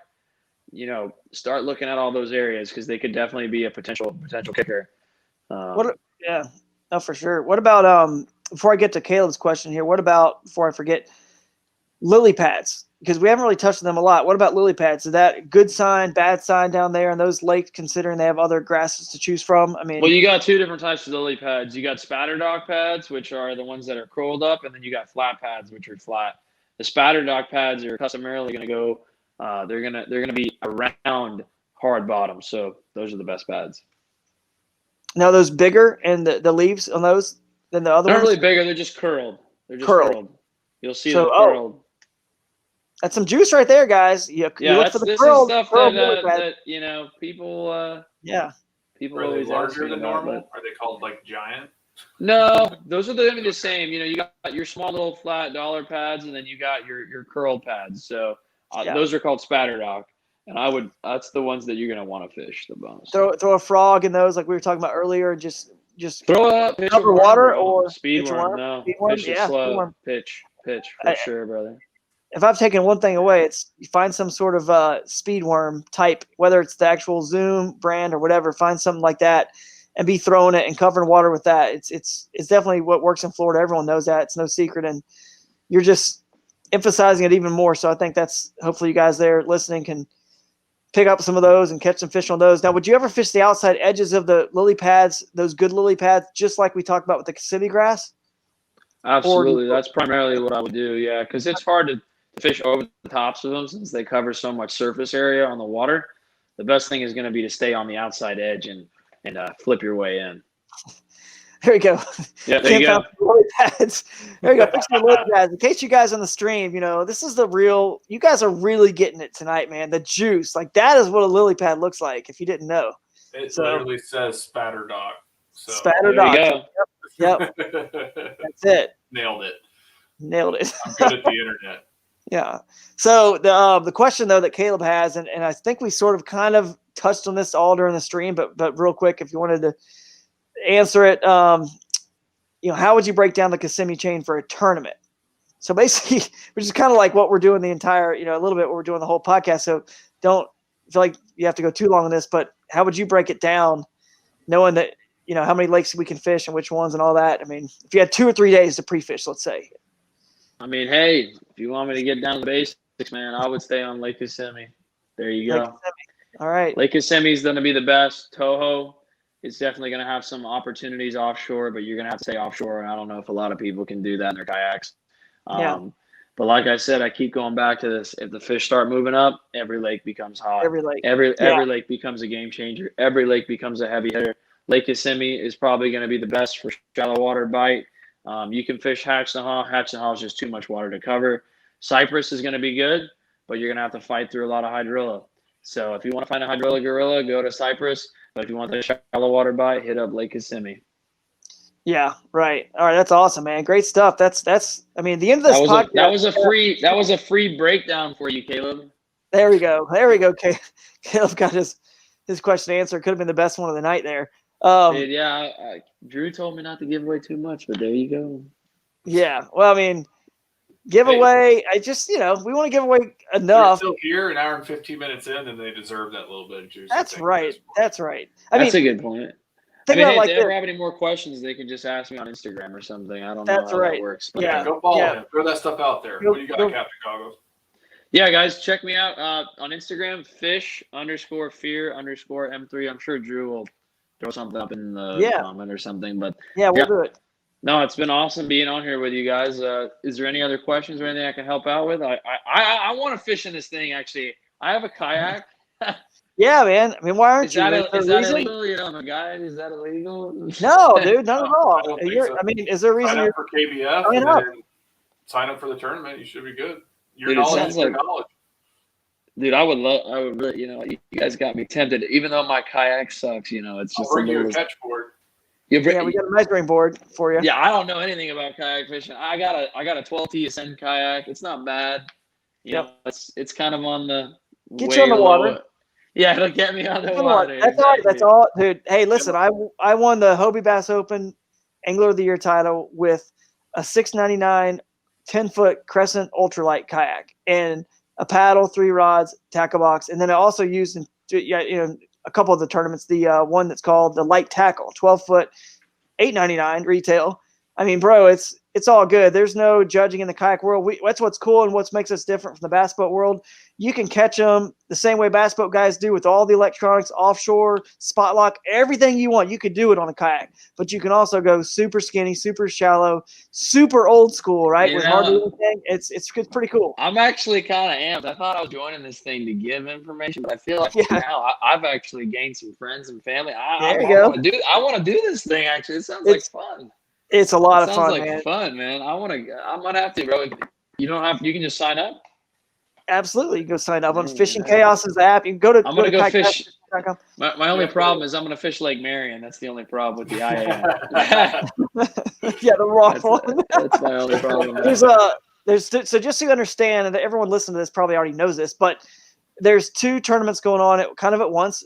Start looking at all those areas because they could definitely be a potential kicker. Yeah, no, for sure. What about before I get to Caleb's question here? What about before I forget, lily pads? Because we haven't really touched on them a lot. What about lily pads? Is that a good sign, bad sign down there in those lakes, considering they have other grasses to choose from? I mean, well, you got two different types of lily pads. You got spatter dock pads, which are the ones that are curled up, and then you got flat pads, which are flat. The spatter dock pads are customarily going to go. They're gonna be around hard bottom, so those are the best pads. now those bigger and the leaves on those than the other They're not ones? really bigger. They're just curled. They're just Curled. curled. You'll see So, them curled. That's some juice right there, guys. You look for the this curled, is stuff curled lily pads. that people. Yeah. People Are they always ask larger me than about, normal? Are they called like giant? No, those are going to be the same. You got your small little flat dollar pads, and then you got your curled pads. So those are called spatter dock, and that's the ones that you're going to want to fish the most. Throw a frog in those, like we were talking about earlier, and just throw up, pitch cover a worm, water bro. or speed pitch a worm. worm? No, Speed worm? pitch it Yeah, slow. speed worm. Pitch for sure, brother. If I've taken one thing away, it's you find some sort of speed worm type, whether it's the actual Zoom brand or whatever. Find something like that, and be throwing it and covering water with that. It's definitely what works in Florida. Everyone knows that. It's no secret, and you're just emphasizing it even more. So I think that's hopefully you guys there listening can pick up some of those and catch some fish on those. Now, would you ever fish the outside edges of the lily pads, those good lily pads, just like we talked about with the Kissimmee grass? Absolutely, that's primarily what I would do. Yeah, because it's hard to fish over the tops of them since they cover so much surface area on the water. The best thing is going to be to stay on the outside edge and flip your way in. There you go. Yeah, there you go. Lily pads. There you go. Fix your lily pads. In case you guys on the stream, this is the real. You guys are really getting it tonight, man. The juice, like that, is what a lily pad looks like. If you didn't know, It literally says spatter dock. So. Spatter dock. Yep. That's it. Nailed it. I'm good at the internet. Yeah. So the question though that Caleb has, and I think we sort of kind of touched on this all during the stream, but real quick, if you wanted to answer it, how would you break down the Kissimmee chain for a tournament? So basically, which is kind of like what we're doing the entire, a little bit what we're doing the whole podcast. So don't feel like you have to go too long on this, but how would you break it down, knowing that how many lakes we can fish and which ones and all that? I mean, if you had 2 or 3 days to pre-fish, let's say. I mean, hey, if you want me to get down to the basics, man, I would stay on Lake Kissimmee. There you go. All right. Lake Kissimmee is going to be the best. Toho is definitely going to have some opportunities offshore, but you're going to have to stay offshore. And I don't know if a lot of people can do that in their kayaks. But like I said, I keep going back to this. If the fish start moving up, every lake becomes hot. Every lake. Every lake becomes a game changer. Every lake becomes a heavy hitter. Lake Kissimmee is probably going to be the best for shallow water bite. You can fish Hatch and Haw. Hatch and Haw is just too much water to cover. Cypress is going to be good, but you're going to have to fight through a lot of hydrilla. So if you want to find a hydrilla gorilla, go to Cypress. But if you want the shallow water bite, hit up Lake Kissimmee. Yeah, right. All right, that's awesome, man. Great stuff. That's. I mean, the end of this podcast. That was a free breakdown for you, Caleb. There we go. Caleb got his question answered. Could have been the best one of the night there. Drew told me not to give away too much, but there you go. Yeah. Well, I mean, giveaway. I just, we want to give away enough. They're still here, an hour and 15 minutes in, and they deserve that little bit of juice. That's right. That's right. That's a good point. If they ever have any more questions, they can just ask me on Instagram or something. I don't know how that works. But go follow him. Throw that stuff out there. What do you got, Captain Goggles? Yeah, guys, check me out on Instagram, fish_fear_M3. I'm sure Drew will throw something up in the comment or something. But Yeah, we'll do it. No, it's been awesome being on here with you guys. Is there any other questions or anything I can help out with? I want to fish in this thing, actually. I have a kayak. Yeah, man. I mean, why aren't Is you? that illegal? You know, I'm a guy. Is that illegal? No, dude, not at all. I don't think so. I mean, is there a reason sign you're up for KBF sign and up? then sign up for the tournament? You should be good. Your Dude, it knowledge sounds is your like- knowledge. Dude, I would really, you know, you guys got me tempted. Even though my kayak sucks, you know, it's just I'll bring you a catch board. Yeah, we got a measuring board for you. Yeah, I don't know anything about kayak fishing. I got a 12 TSN kayak. It's not bad. You know, it's kind of on the Get you on the water. Low. Yeah, it'll get me on the water. That's all. That's all, dude. Hey, listen, I won the Hobie Bass Open Angler of the Year title with a $6.99 10-foot Crescent ultralight kayak and a paddle, 3 rods, tackle box, and then I also used a couple of the tournaments. The one that's called the light tackle, 12-foot, $8.99 retail. I mean, bro, it's all good. There's no judging in the kayak world. That's what's cool and what makes us different from the bass boat world. You can catch them the same way bass boat guys do with all the electronics, offshore, spot lock, everything you want. You could do it on a kayak, but you can also go super skinny, super shallow, super old school, right? With hardly anything. It's pretty cool. I'm actually kind of amped. I thought I was joining this thing to give information, but I feel like now I've actually gained some friends and family. I want to do this thing. Actually, it sounds like fun. It's a lot of fun, man. Sounds like fun, man. I'm gonna have to, bro. You don't have. You can just sign up. Absolutely, you can go sign up on Fishing Chaos' app. You can go to. I'm gonna go fish. My only problem is I'm gonna fish Lake Marion. That's the only problem with the IAM. Yeah, the wrong one. That's my only problem. So just so you understand, and everyone listening to this probably already knows this, but there's 2 tournaments going on at once.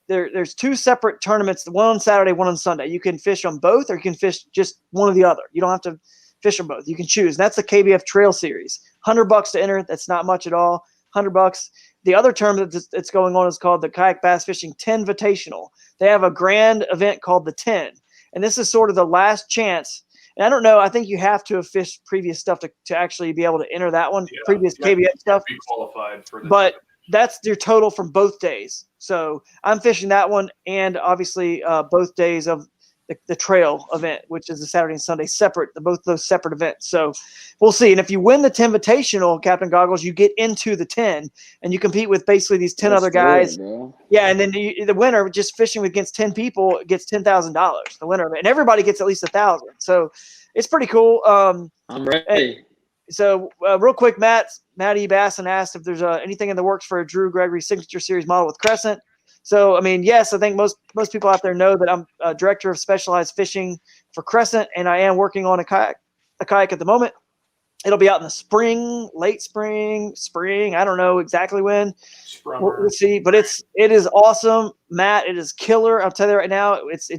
There's 2 separate tournaments, one on Saturday, one on Sunday. You can fish on both, or you can fish just one or the other. You don't have to fish them both. You can choose. And that's the KBF Trail Series. $100 to enter. That's not much at all. $100. The other tournament that's going on is called the Kayak Bass Fishing TENvitational. They have a grand event called the 10, and this is sort of the last chance. And I don't know. I think you have to have fished previous stuff to actually be able to enter that one. Yeah, previous KBF stuff. Be qualified for this. But that's your total from both days. So I'm fishing that one, and obviously both days of the trail event, which is the Saturday and Sunday separate, both those separate events. So we'll see. And if you win the TENvitational, Captain Goggles, you get into the 10, and you compete with basically these 10 other guys. Yeah, and then the winner, just fishing against 10 people, gets $10,000. The winner, and everybody gets at least $1,000. So it's pretty cool. I'm ready. So real quick, Matty Basson asked if there's anything in the works for a Drew Gregory Signature Series model with Crescent. So, I mean, yes, I think most people out there know that I'm a director of specialized fishing for Crescent, and I am working on a kayak at the moment. It'll be out in the spring, late spring. I don't know exactly when. We'll see, but it is awesome, Matt. It is killer. I'll tell you right now, it's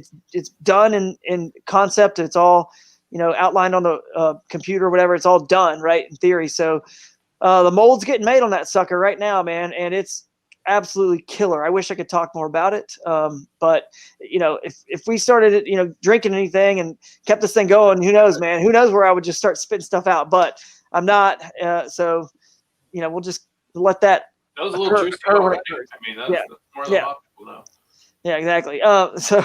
done in concept. It's all outlined on the computer or whatever. It's all done right in theory. So the mold's getting made on that sucker right now, man, and it's absolutely killer. I wish I could talk more about it. But if we started, drinking anything and kept this thing going, who knows, man, who knows where I would just start spitting stuff out, but I'm not. So, we'll just let that. That was a little juicy already. I mean, that's more than a lot of people know. Yeah, exactly. So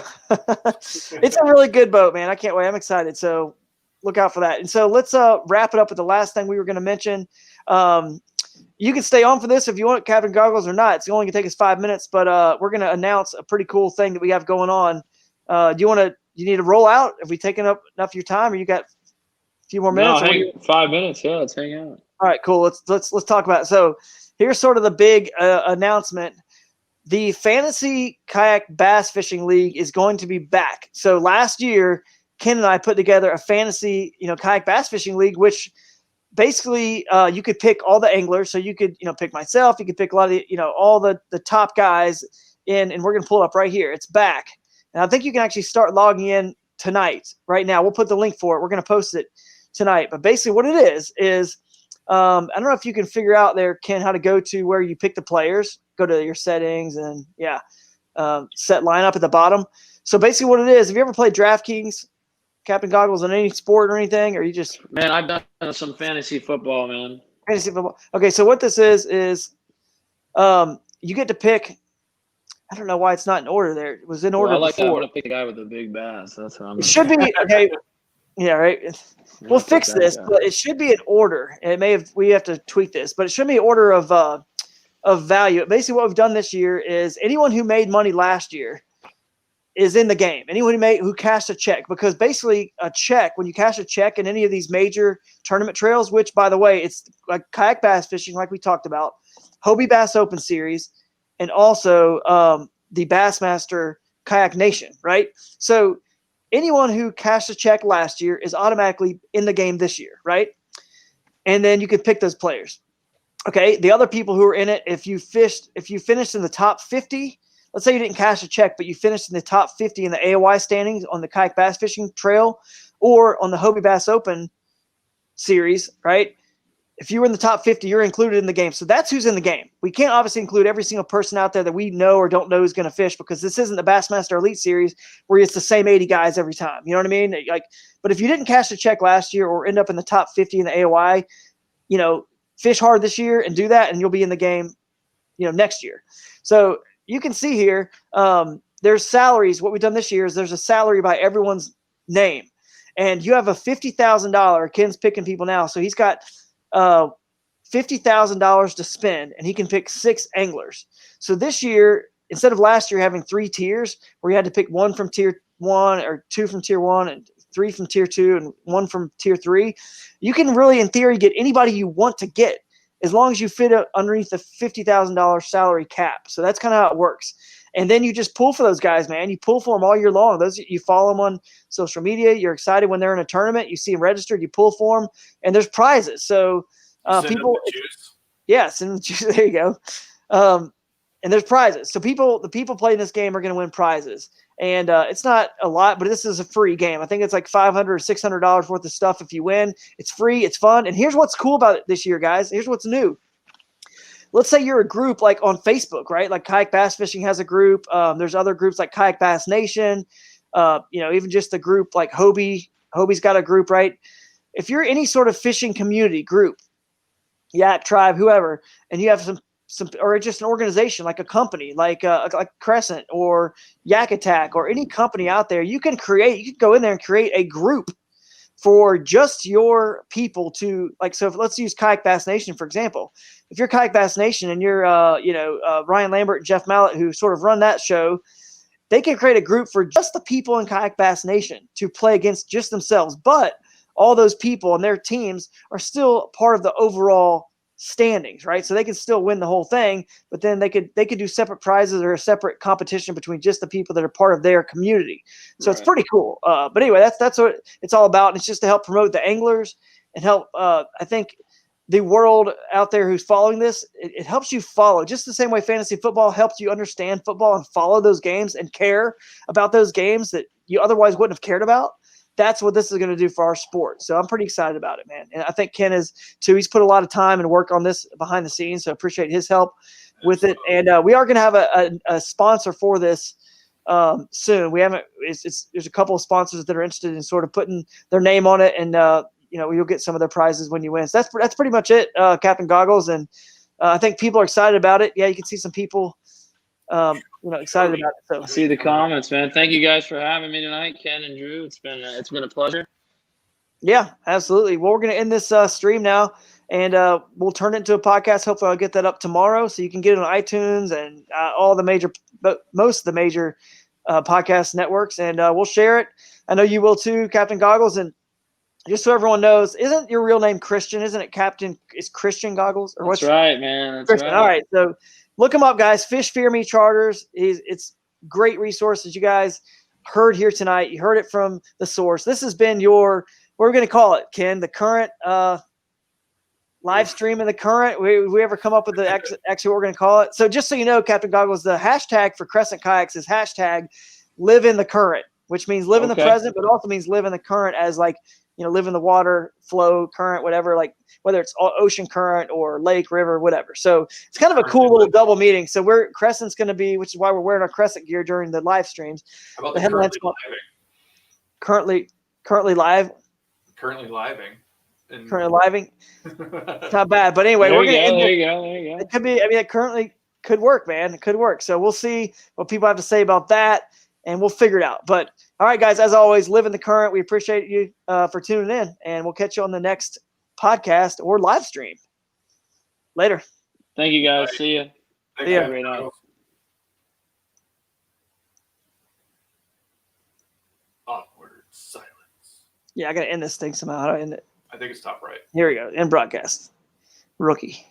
it's a really good boat, man. I can't wait. I'm excited. So look out for that. And so let's wrap it up with the last thing we were going to mention. You can stay on for this if you want, Captain Goggles, or not. It's only going to take us 5 minutes, but we're going to announce a pretty cool thing that we have going on. Do you need to roll out? Have we taken up enough of your time, or you got a few more minutes? No, 5 minutes. Yeah, let's hang out. All right, cool. Let's talk about it. So here's sort of the big announcement. The Fantasy Kayak Bass Fishing League is going to be back. So last year, Ken and I put together a fantasy, kayak bass fishing league, which basically you could pick all the anglers. So you could, pick myself. You could pick a lot of, all the top guys in, and we're going to pull it up right here. It's back. And I think you can actually start logging in tonight, right now. We'll put the link for it. We're going to post it tonight. But basically what it is I don't know if you can figure out there, Ken, how to go to where you pick the players, go to your settings and set lineup at the bottom. So basically what it is, have you ever played DraftKings, Captain Goggles, on any sport or anything, or you just? Man, I've done some fantasy football, man. Fantasy football. Okay, so what this is you get to pick. I don't know why it's not in order there. It was in order I like that. I'm before. gonna pick the guy with the big bass. That's what I'm. It should be okay. Yeah, right. We'll fix this, but it should be in order. And we have to tweak this, but it should be in order of value. Basically, what we've done this year is anyone who made money last year is in the game. Anyone who cashed a check, because basically a check, when you cash a check in any of these major tournament trails, which by the way, it's like kayak bass fishing, like we talked about, Hobie Bass Open Series, and also the Bassmaster Kayak Nation, right? So anyone who cashed a check last year is automatically in the game this year, right? And then you can pick those players. Okay, the other people who are in it, if you finished in the top 50, let's say you didn't cash a check, but you finished in the top 50 in the AOY standings on the kayak bass fishing trail or on the Hobie Bass Open Series, right? If you were in the top 50, you're included in the game. So that's who's in the game. We can't obviously include every single person out there that we know or don't know who's going to fish, because this isn't the Bassmaster Elite Series where it's the same 80 guys every time. You know what I mean? But if you didn't cash a check last year or end up in the top 50 in the AOI, fish hard this year and do that, and you'll be in the game, next year. So you can see here, there's salaries. What we've done this year is there's a salary by everyone's name, and you have a $50,000. Ken's picking people now, so he's got $50,000 to spend, and he can pick 6 anglers. So this year, instead of last year having 3 tiers where you had to pick 1 from tier 1 or 2 from tier 1 and 3 from tier 2 and 1 from tier 3, you can really, in theory, get anybody you want to get as long as you fit underneath the $50,000 salary cap. So that's kind of how it works. And then you just pull for those guys, man. You pull for them all year long. You follow them on social media. You're excited when they're in a tournament. You see them registered. You pull for them, and there's prizes. So people, yes, and there you go. And there's prizes. So the people playing this game are going to win prizes. And it's not a lot, but this is a free game. I think it's like $500 or $600 worth of stuff if you win. It's free. It's fun. And here's what's cool about it this year, guys. Here's what's new. Let's say you're a group like on Facebook, right? Like Kayak Bass Fishing has a group. There's other groups like Kayak Bass Nation. Even just the group like Hobie. Hobie's got a group, right? If you're any sort of fishing community group, Yak Tribe, whoever, and you have some or just an organization like a company like Crescent or Yak Attack or any company out there, you can go in there and create a group for just your people to like. So let's use Kayak Bass Nation, for example. If you're Kayak Bass Nation and you're, Ryan Lambert and Jeff Mallett, who sort of run that show, they can create a group for just the people in Kayak Bass Nation to play against just themselves. But all those people and their teams are still part of the overall standings, right? So they can still win the whole thing, but then they could do separate prizes or a separate competition between just the people that are part of their community. So It's pretty cool. But anyway, that's what it's all about. And it's just to help promote the anglers and help, I think, the world out there who's following this. It helps you follow just the same way fantasy football helps you understand football and follow those games and care about those games that you otherwise wouldn't have cared about. That's what this is going to do for our sport. So I'm pretty excited about it, man. And I think Ken is too. He's put a lot of time and work on this behind the scenes, so I appreciate his help with it. And we are going to have a sponsor for this soon. We haven't. There's a couple of sponsors that are interested in sort of putting their name on it, and you'll get some of their prizes when you win. So that's pretty much it, Captain Goggles. And I think people are excited about it. Yeah, you can see some people. Excited about it. So I see the comments, man. Thank you guys for having me tonight, Ken and Drew. It's been a pleasure. Yeah, absolutely. Well, we're going to end this stream now, and we'll turn it into a podcast. Hopefully, I'll get that up tomorrow, so you can get it on iTunes and most of the major podcast networks, and we'll share it. I know you will too, Captain Goggles. And just so everyone knows, isn't your real name Christian? Isn't it Captain? Is Christian Goggles? Or That's right, man. That's Christian. right. All right, so. Look them up, guys. Fish Fear Me Charters. It's great resources. You guys heard here tonight. You heard it from the source. This has been what we're going to call it, Ken, the current live stream in the current. We ever come up with actually what we're going to call it? So just so you know, Captain Goggles, the hashtag for Crescent Kayaks is hashtag live in the current, which means live in the present, but also means live in the current as like, live in the water, flow, current, whatever, like whether it's ocean current or lake, river, whatever. So it's kind of a cool little double meeting. So Crescent's going to be, which is why we're wearing our Crescent gear during the live streams. How about the currently live? Currently living. And currently living. It's not bad, but anyway, There we're you gonna go. end There it. you go. There you go. It could be. I mean, it currently could work, man. It could work. So we'll see what people have to say about that, and we'll figure it out. But all right, guys, as always, live in the current. We appreciate you for tuning in, and we'll catch you on the next podcast or live stream. Later. Thank you, guys. Bye. See you. Thanks, Yeah. guys. Great night. Awkward silence. Yeah, I gotta end this thing somehow. How do I end it? I think it's top right. Here we go. End broadcast. Rookie.